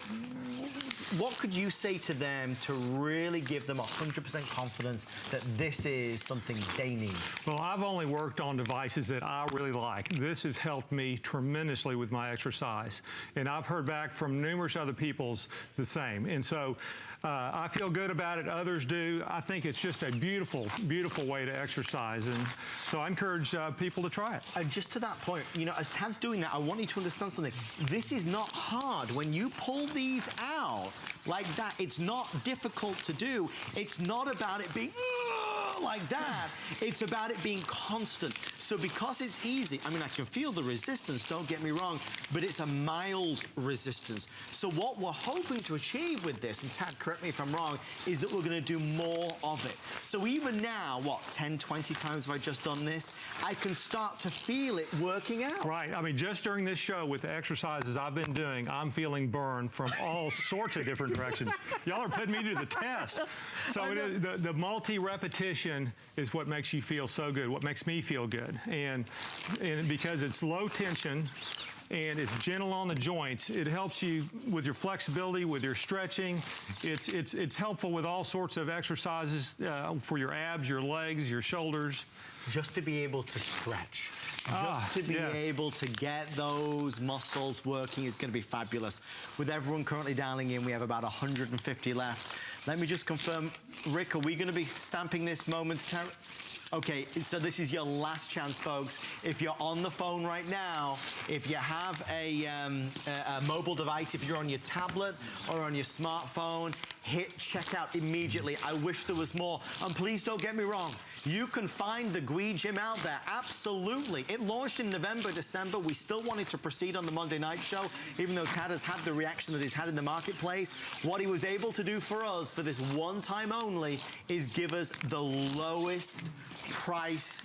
what could you say to them to really give them 100% confidence that this is something they need? Well, I've only worked on devices that I really like. This has helped me tremendously with my exercise. And I've heard back from numerous other people the same. And so I feel good about it. Others do. I think it's just a beautiful, beautiful way to exercise. And so I encourage people to try it. And just to that point, you know, as Tad's doing that, I want you to understand something. This is not hard. When you pull these out like that, it's not difficult to do. It's not about it being like that. It's about it being constant. So because it's easy, I mean, I can feel the resistance, don't get me wrong, but it's a mild resistance. So what we're hoping to achieve with this, and Tad, correct me if I'm wrong, is that we're going to do more of it. So even now, what, 10, 20 times have I just done this? I can start to feel it working out. Right. I mean, just during this show with the exercises I've been doing, I'm feeling burn from all sorts of different directions. Y'all are putting me to the test. So it is, the multi-repetition is what makes you feel so good, what makes me feel good. And because it's low tension and it's gentle on the joints, it helps you with your flexibility, with your stretching. It's helpful with all sorts of exercises for your abs, your legs, your shoulders. Just to be able to stretch. Just to be able to get those muscles working is going to be fabulous. With everyone currently dialing in, we have about 150 left. Let me just confirm, Rick, are we going to be stamping this momentarily? Okay, so this is your last chance, folks. If you're on the phone right now, if you have a mobile device, if you're on your tablet or on your smartphone, hit checkout immediately. I wish there was more. And please don't get me wrong. You can find the GUI Gym out there. Absolutely. It launched in November, December. We still wanted to proceed on the Monday Night Show, even though Tad has had the reaction that he's had in the marketplace. What he was able to do for us for this one time only is give us the lowest price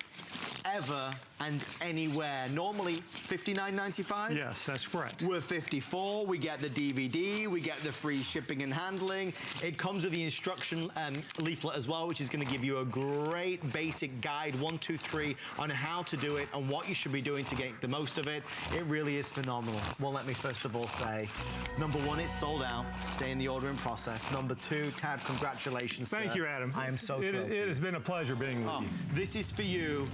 ever and anywhere. Normally $59.95? Yes, that's correct. We're $54. We get the DVD. We get the free shipping and handling. It comes with the instruction leaflet as well, which is going to give you a great basic guide, 1, 2, 3, on how to do it and what you should be doing to get the most of it. It really is phenomenal. Well, let me first of all say, number one, it's sold out. Stay in the ordering process. Number two, Tad, congratulations, Thank you, Adam. I am so thrilled. It has been a pleasure being with you. This is for you.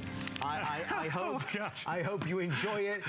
I hope I hope you enjoy it.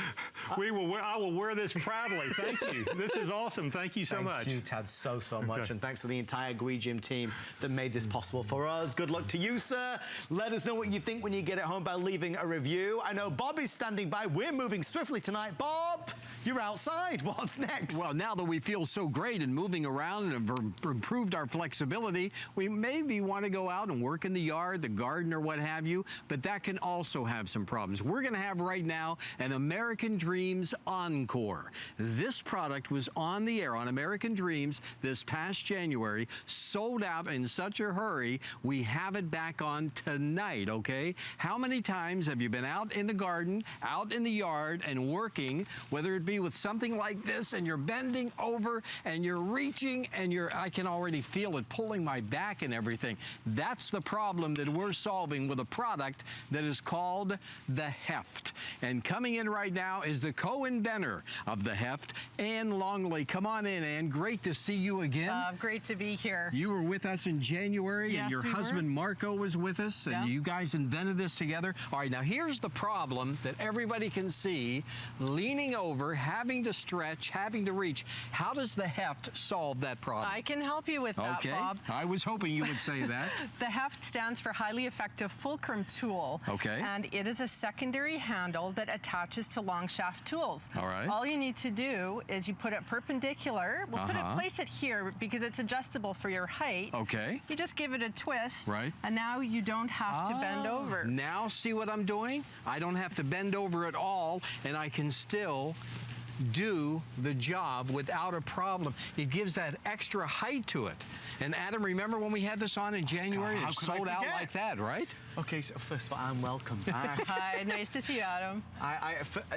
I will wear this proudly. Thank you. This is awesome. Thank you so much. Thank you, Tad, so much. And thanks to the entire GUI Gym team that made this possible for us. Good luck to you, sir. Let us know what you think when you get it home by leaving a review. I know Bob is standing by. We're moving swiftly tonight. Bob, you're outside. What's next? Well, now that we feel so great and moving around and have improved our flexibility, we maybe want to go out and work in the yard, the garden, or what have you, but that can also have some problems. We're going to have right now an American Dreams Encore. This product was on the air on American Dreams this past January, sold out in such a hurry, we have it back on tonight, okay? How many times have you been out in the garden, out in the yard, and working, whether it be with something like this, and you're bending over, and you're reaching, and I can already feel it pulling my back and everything. That's the problem that we're solving with a product that is called the Heft. And coming in right now is the co-inventor of the Heft, Ann Longley. Come on in, Ann. Great to see you again. Great to be here. You were with us in January, yes, and your husband Marco was with us, and you guys invented this together. All right, now here's the problem that everybody can see. Leaning over, having to stretch, having to reach. How does the heft solve that problem? I can help you with that, Okay, Bob. I was hoping you would say that. The heft stands for highly effective fulcrum tool. Okay. And it is a secondary handle that attaches to long shaft tools. All right. All you need to do is you put it perpendicular. We'll place it here because it's adjustable for your height. Okay. You just give it a twist. Right. And now you don't have to bend over. Now see what I'm doing? I don't have to bend over at all, and I can still do the job without a problem. It gives that extra height to it. And Adam, remember when we had this on in January? how It could I sold out forget? like that, right? Okay, so first of all, I'm welcome back. Hi, nice to see you, Adam.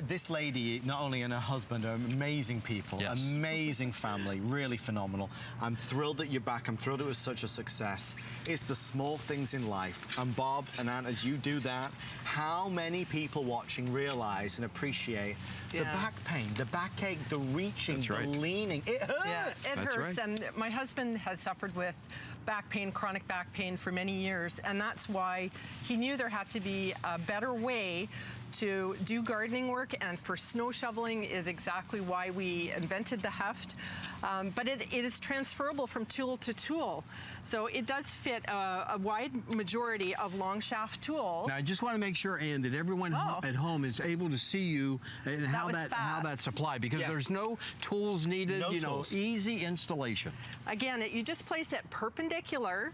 This lady, not only and her husband, are amazing people, Yes. amazing family, really phenomenal. I'm thrilled that you're back. I'm thrilled it was such a success. It's the small things in life. And Bob and Ann, as you do that, how many people watching realize and appreciate the back pain, the backache, the reaching, That's right. the leaning. It hurts. Yeah, it That's hurts. right. And my husband has suffered with back pain, chronic back pain for many years. And that's why he knew there had to be a better way to do gardening work, and for snow shoveling is exactly why we invented the heft. But it is transferable from tool to tool. So it does fit a wide majority of long shaft tools. Now, I just want to make sure, Ann, that everyone at home is able to see you and how was how fast. that's applied, because Yes. there's no tools needed, No you tools. know, easy installation. Again, you just place it perpendicular,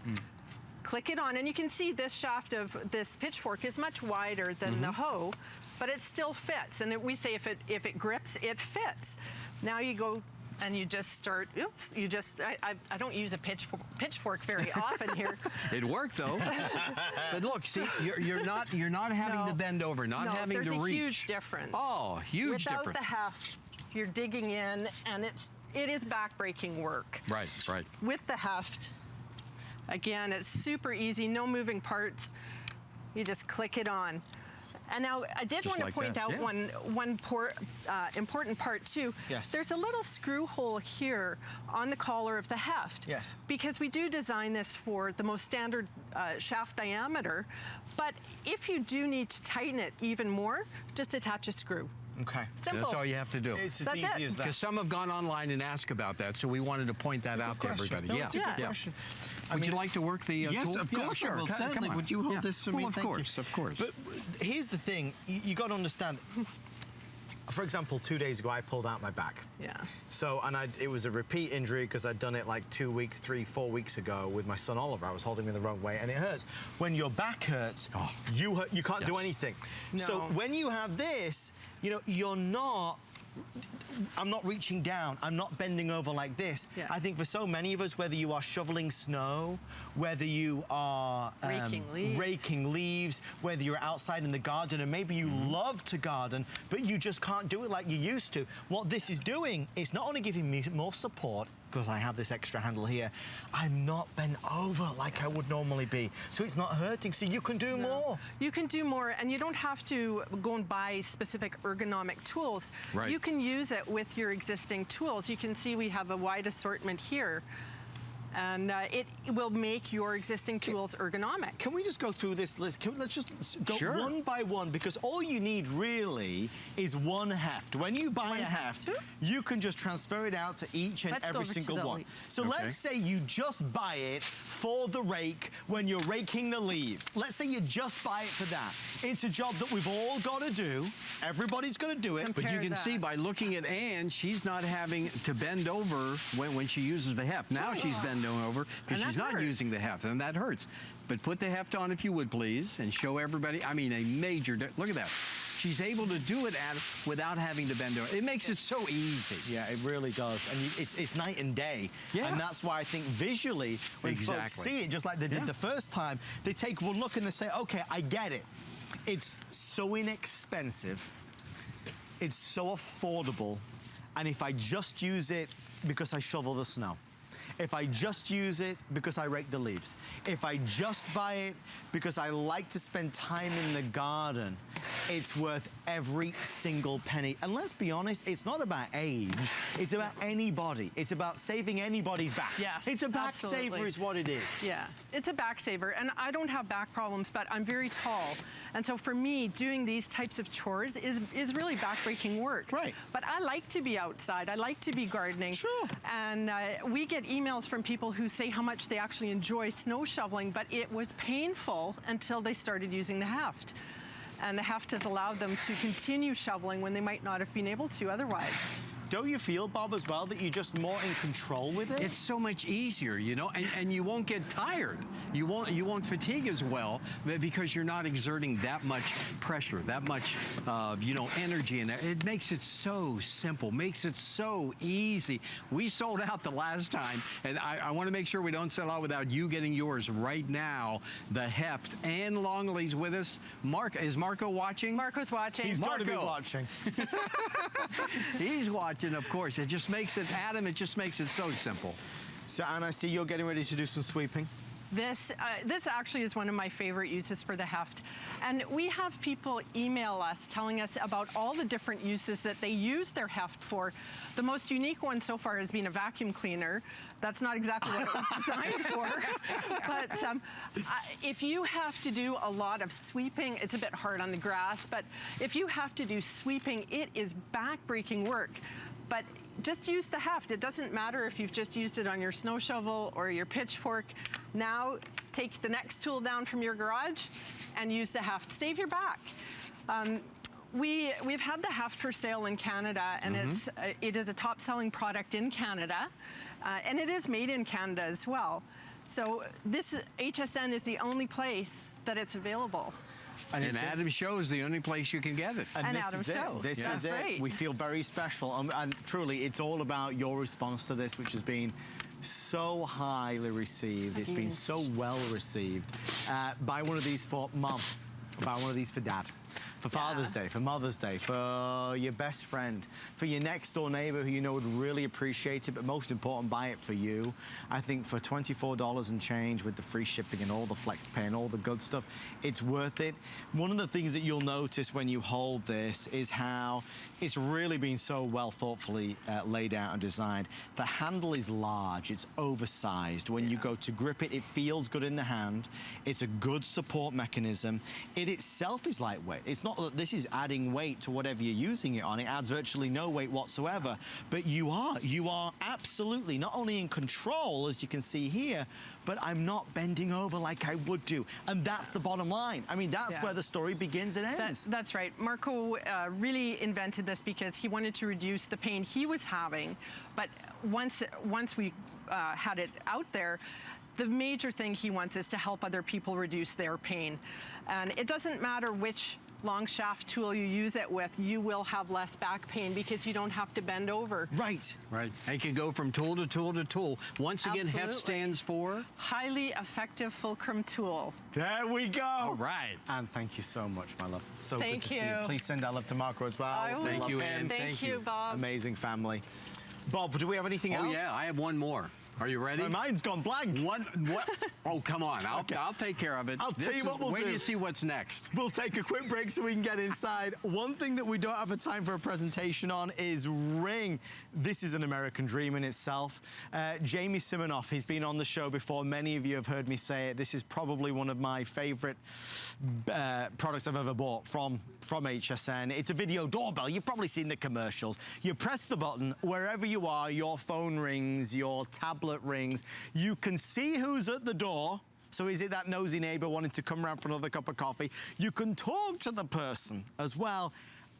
click it on, and you can see this shaft of this pitchfork is much wider than the hoe, but it still fits. And we say if it grips, it fits. Now you go and you just start, oops, you just, I don't use a pitchfork very often here. It worked though. But look, see, you're not having to bend over, not having there's to a reach. huge difference. Oh, huge Without difference. the heft, you're digging in, and it is back-breaking work. Right, right. With the heft, again, it's super easy, no moving parts. You just click it on. And now I did Just want to like point that, out yeah. one important part too. Yes. There's a little screw hole here on the collar of the heft. Yes. Because we do design this for the most standard shaft diameter, but if you do need to tighten it even more, just attach a screw. Okay. Simple. That's all you have to do. It's as That's easy it. as that. Because some have gone online and asked about that, so we wanted to point that out to everybody. No, Yeah, it's a good yeah. question. Would you like to work the Yes, tool? of course I will. Come Certainly. on. Would you hold Yeah. this for Well, me? of Thank course, you. of course. But here's the thing. You got to understand. For example, 2 days ago, I pulled out my back. Yeah. So, and it was a repeat injury because I'd done it like 2 weeks, 3, 4 weeks ago with my son Oliver. I was holding him the wrong way, and it hurts. When your back hurts, you can't do Yes. anything. No. So when you have this, you know, I'm not reaching down. I'm not bending over like this. Yeah. I think for so many of us, whether you are shoveling snow, whether you are raking leaves, whether you're outside in the garden, and maybe you love to garden, but you just can't do it like you used to. What this is doing is not only giving me more support, because I have this extra handle here, I'm not bent over like I would normally be. So it's not hurting, so you can do more. You can do more, and you don't have to go and buy specific ergonomic tools. Right. You can use it with your existing tools. You can see we have a wide assortment here, and it will make your existing tools ergonomic. Can we just go through this list? Let's just go Sure. one by one, because all you need really is one heft. When you buy a heft, you can just transfer it out to each and Let's go every over to single the one. leaves. So let's say you just buy it for the rake when you're raking the leaves. Let's say you just buy it for that. It's a job that we've all got to do. Everybody's got to do it. But you Compare can that. see by looking at Ann, she's not having to bend over when she uses the heft. Now she's bending over because And she's that not hurts. using the heft, and that hurts. But put the heft on if you would, please, and show everybody. I mean, a major, look at that. She's able to do it without having to bend over. It makes it so easy. Yeah, it really does. And it's night and day. Yeah. And that's why I think visually, when folks Exactly. see it, just like they did Yeah. the first time, they take one look and they say, okay, I get it. It's so inexpensive. It's so affordable. And if I just use it because I shovel the snow, If I just use it because I rake the leaves, if I just buy it because I like to spend time in the garden, it's worth every single penny. And let's be honest, it's not about age, it's about anybody. It's about saving anybody's back. Yes, it's a back absolutely. saver is what it is. Yeah, it's a back saver, and I don't have back problems, but I'm very tall. And so for me, doing these types of chores is really back-breaking work. Right. But I like to be outside. I like to be gardening. Sure. And we get emails from people who say how much they actually enjoy snow shoveling, but it was painful until they started using the heft. And the heft has allowed them to continue shoveling when they might not have been able to otherwise. Don't you feel, Bob, as well, that you're just more in control with it? It's so much easier, you know, and you won't get tired. You won't fatigue as well because you're not exerting that much pressure, that much, you know, energy in there. It makes it so simple, makes it so easy. We sold out the last time, and I want to make sure we don't sell out without you getting yours right now. The heft and Longley's with us. Is Marco watching? Marco's watching. He's got to be Marco. watching. He's watching, of course. It just makes it, Adam, it just makes it so simple. So, Anna, I see you're getting ready to do some sweeping. This actually is one of my favorite uses for the heft. And we have people email us telling us about all the different uses that they use their heft for. The most unique one so far has been a vacuum cleaner. That's not exactly what it was designed for. But if you have to do a lot of sweeping, it's a bit hard on the grass, but if you have to do sweeping, it is back-breaking work. But just use the heft. It doesn't matter if you've just used it on your snow shovel or your pitchfork. Now take the next tool down from your garage and use the heft. Save your back. We've had the heft for sale in Canada, and it is a top-selling product in Canada, and it is made in Canada as well. So this HSN is the only place that it's available. And Adam's Show is the only place you can get it. And Adam's Show. This is it. Right. We feel very special. And truly, it's all about your response to this, which has been so highly received. It's been so well received. Buy one of these for Mom. Buy one of these for Dad. For Father's Day, for Mother's Day, for your best friend, for your next door neighbor who you know would really appreciate it, but most important, buy it for you. I think for $24 and change with the free shipping and all the flex pay and all the good stuff, it's worth it. One of the things that you'll notice when you hold this is how it's really been so well thoughtfully laid out and designed. The handle is large, it's oversized. When you go to grip it, it feels good in the hand. It's a good support mechanism. It itself is lightweight. It's not that this is adding weight to whatever you're using it on. It adds virtually no weight whatsoever. But you are absolutely not only in control, as you can see here, but I'm not bending over like I would do. And that's the bottom line. I mean, that's where the story begins and ends. That's right. Marco really invented this because he wanted to reduce the pain he was having. But once we had it out there, the major thing he wants is to help other people reduce their pain. And it doesn't matter which long shaft tool you use it with, you will have less back pain because you don't have to bend over. Right. Right. It can go from tool to tool to tool. Once again, Absolutely. HEF stands for? Highly Effective Fulcrum Tool. There we go. All right. And thank you so much, my love. So Thank good to see you. you. Please send our love to Marco as well. I will. We Thank love you, him. Ann. Thank you, Bob. Amazing family. Bob, do we have anything else? Oh, yeah. I have one more. Are you ready? My mind's gone blank. What? Oh, come on. I'll take care of it. I'll tell you what we'll do. Wait till you see what's next. We'll take a quick break so we can get inside. One thing that we don't have a time for a presentation on is Ring. This is an American dream in itself. Jamie Siminoff, he's been on the show before. Many of you have heard me say it. This is probably one of my favorite products I've ever bought from HSN. It's a video doorbell. You've probably seen the commercials. You press the button, wherever you are, your phone rings, your tablet rings. You can see who's at the door. So is it that nosy neighbor wanting to come around for another cup of coffee? You can talk to the person as well.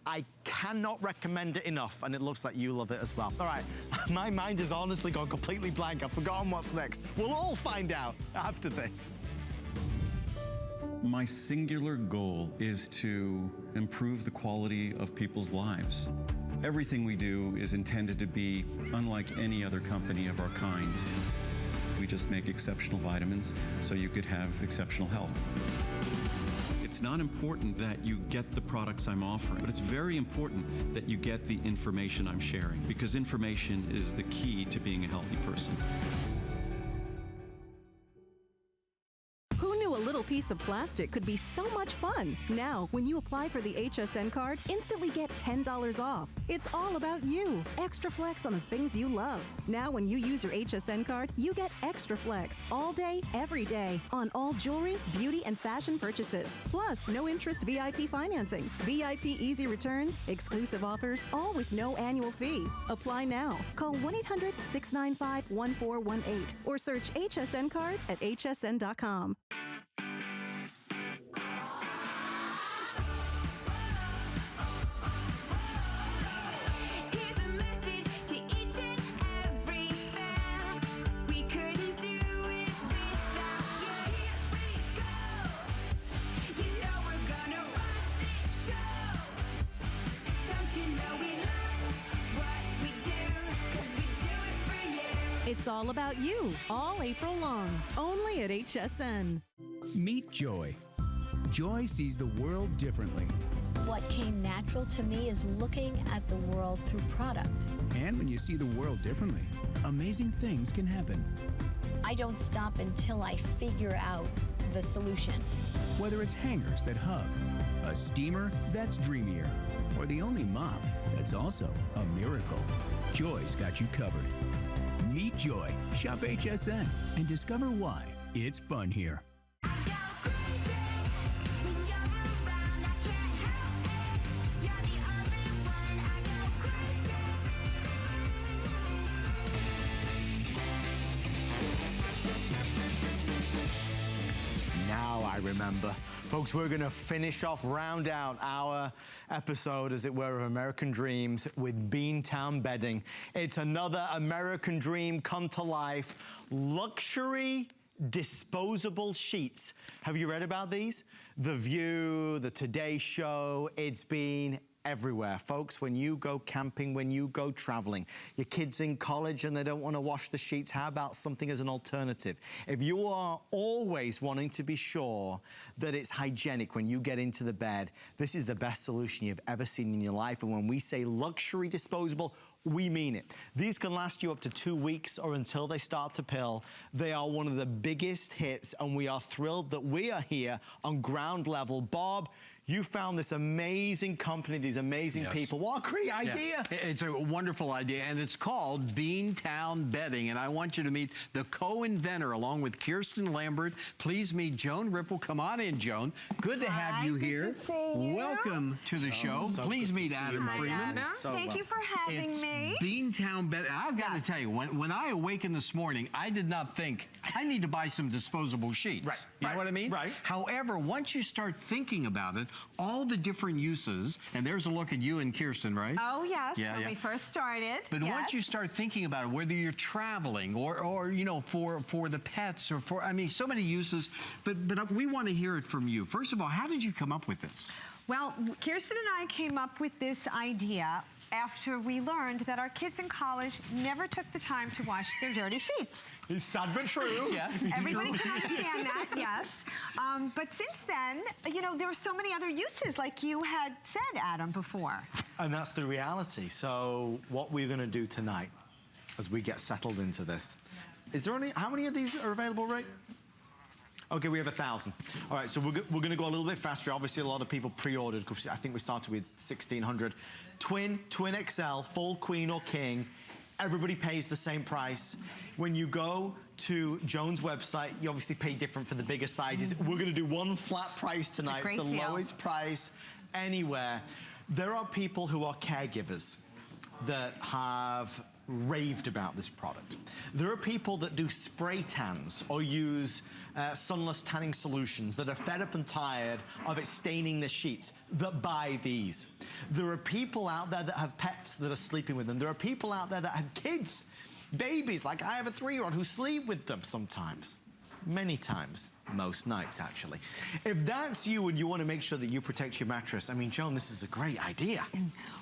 I cannot recommend it enough, and it looks like you love it as well. All right, my mind has honestly gone completely blank. I've forgotten what's next. We'll all find out after this. My singular goal is to improve the quality of people's lives. Everything we do is intended to be unlike any other company of our kind. We just make exceptional vitamins so you could have exceptional health. It's not important that you get the products I'm offering, but it's very important that you get the information I'm sharing, because information is the key to being a healthy person. piece of plastic could be so much fun. Now, when you apply for the HSN card, instantly get $10 off. It's all about you. Extra flex on the things you love. Now, when you use your HSN card, you get extra flex all day, every day on all jewelry, beauty, and fashion purchases. Plus, no interest VIP financing, VIP easy returns, exclusive offers, all with no annual fee. Apply now. Call 1-800-695-1418 or search HSN card at hsn.com. It's all about you, all April long, only at HSN. Meet Joy. Joy sees the world differently. What came natural to me is looking at the world through product. And when you see the world differently, amazing things can happen. I don't stop until I figure out the solution. Whether it's hangers that hug, a steamer that's dreamier, or the only mop that's also a miracle, Joy's got you covered. Meet Joy, shop HSN, and discover why it's fun here. Now I remember. Folks, we're going to round out our episode, as it were, of American Dreams with Beantown Bedding. It's another American dream come to life. Luxury disposable sheets. Have you read about these? The View, the Today Show, it's been everywhere. Folks, when you go camping, when you go traveling, your kids in college and they don't want to wash the sheets, how about something as an alternative? If you are always wanting to be sure that it's hygienic when you get into the bed, this is the best solution you've ever seen in your life. And when we say luxury disposable, we mean it. These can last you up to 2 weeks or until they start to pill. They are one of the biggest hits, and we are thrilled that we are here on ground level. Bob, you found this amazing company, these amazing people. What a great idea. Yes. It's a wonderful idea, and it's called Beantown Bedding. And I want you to meet the co-inventor along with Kirsten Lambert. Please meet Joan Ripple. Come on in, Joan. Good to have you here. To see you. Welcome to the show. Please meet Adam Freeman. Thank you for having me. Beantown Bedding. I've got to tell you, when I awakened this morning, I did not think I need to buy some disposable sheets. Right. You know what I mean? Right. However, once you start thinking about it, all the different uses, and there's a look at you and Kirsten, right? Oh, yes, when we first started. But once you start thinking about it, whether you're traveling or you know, for the pets or for, I mean, so many uses, but we want to hear it from you. First of all, how did you come up with this? Well, Kirsten and I came up with this idea after we learned that our kids in college never took the time to wash their dirty sheets. It's sad but true. Yeah. Everybody can understand that, yes. But since then, you know, there were so many other uses, like you had said, Adam, before. And that's the reality. So what we're going to do tonight as we get settled into this, is there only, how many of these are available, Rick? Okay, we have 1,000. All right, so we're going to go a little bit faster. Obviously, a lot of people pre-ordered, because I think we started with 1,600. Twin XL, full queen or king, everybody pays the same price. When you go to Joan's website, you obviously pay different for the bigger sizes. We're going to do one flat price tonight. It's the lowest price anywhere. There are people who are caregivers that have raved about this product. There are people that do spray tans or use sunless tanning solutions that are fed up and tired of it staining the sheets that buy these. There are people out there that have pets that are sleeping with them. There are people out there that have kids, babies, like I have a 3-year-old who sleep with them sometimes. Many times, most nights actually. If that's you and you want to make sure that you protect your mattress, I mean, Joan, this is a great idea.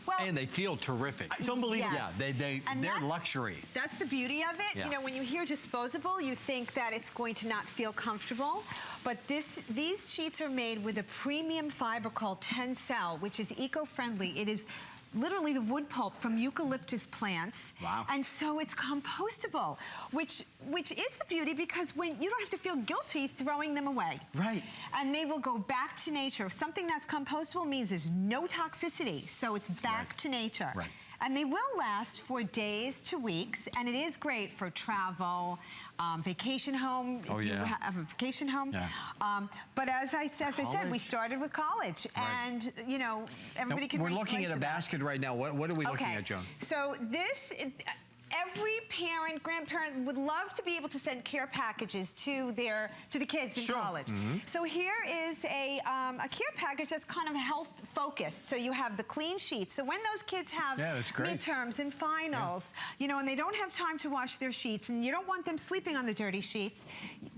Well, and they feel terrific. It's unbelievable. Yes. Yeah, they're luxury. That's the beauty of it. Yeah. You know, when you hear disposable, you think that it's going to not feel comfortable. But these sheets are made with a premium fiber called Tencel, which is eco-friendly. It is literally the wood pulp from eucalyptus plants. Wow. And so it's compostable, which is the beauty, because when you don't have to feel guilty throwing them away. Right. And they will go back to nature. Something that's compostable means there's no toxicity, so it's back to nature. Right. And they will last for days to weeks, and it is great for travel, vacation home. Oh, if you yeah. have a vacation home. Yeah. But as I said, we College. started with college, Right. and you know, everybody Now, can. we're relate looking at a to that. basket right now. What are we looking at, Joan? So this. Every parent, grandparent would love to be able to send care packages to the kids in college. So here is a care package that's kind of health focused. So you have the clean sheets. So when those kids have that's great. midterms and finals, you know, and they don't have time to wash their sheets, and you don't want them sleeping on the dirty sheets,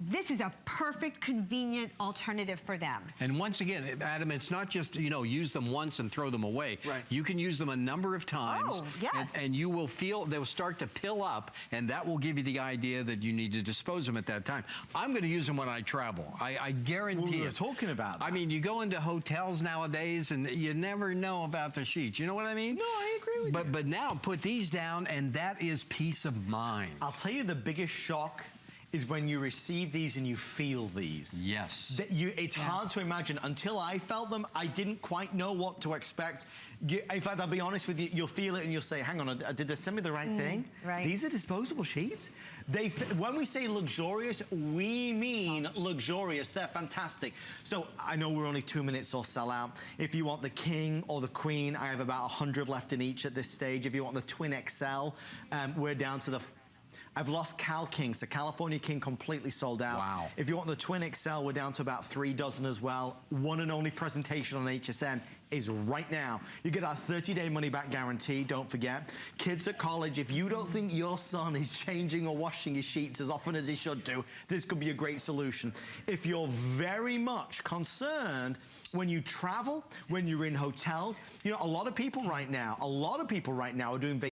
this is a perfect, convenient alternative for them. And once again, Adam, it's not just, you know, use them once and throw them away. Right. You can use them a number of times. Oh, yes. And you will feel, they'll start to pill up, and that will give you the idea that you need to dispose them at that time. I'm going to use them when I travel. I guarantee We were it. talking about that. I mean, you go into hotels nowadays, and you never know about the sheets. You know what I mean? No, I agree with you. But now, put these down, and that is peace of mind. I'll tell you the biggest shock is when you receive these and you feel these. Yes. It's hard to imagine. Until I felt them, I didn't quite know what to expect. In fact, I'll be honest with you, you'll feel it and you'll say, hang on, did they send me the right thing? Right. These are disposable sheets. When we say luxurious, we mean luxurious. They're fantastic. So I know we're only 2 minutes or sell out. If you want the king or the queen, I have about 100 left in each at this stage. If you want the twin XL, we're down to the... I've lost Cal King, so California King completely sold out. Wow. If you want the Twin XL, we're down to about 3 dozen as well. One and only presentation on HSN is right now. You get our 30-day money-back guarantee, don't forget. Kids at college, if you don't think your son is changing or washing his sheets as often as he should do, this could be a great solution. If you're very much concerned when you travel, when you're in hotels, you know, a lot of people right now are doing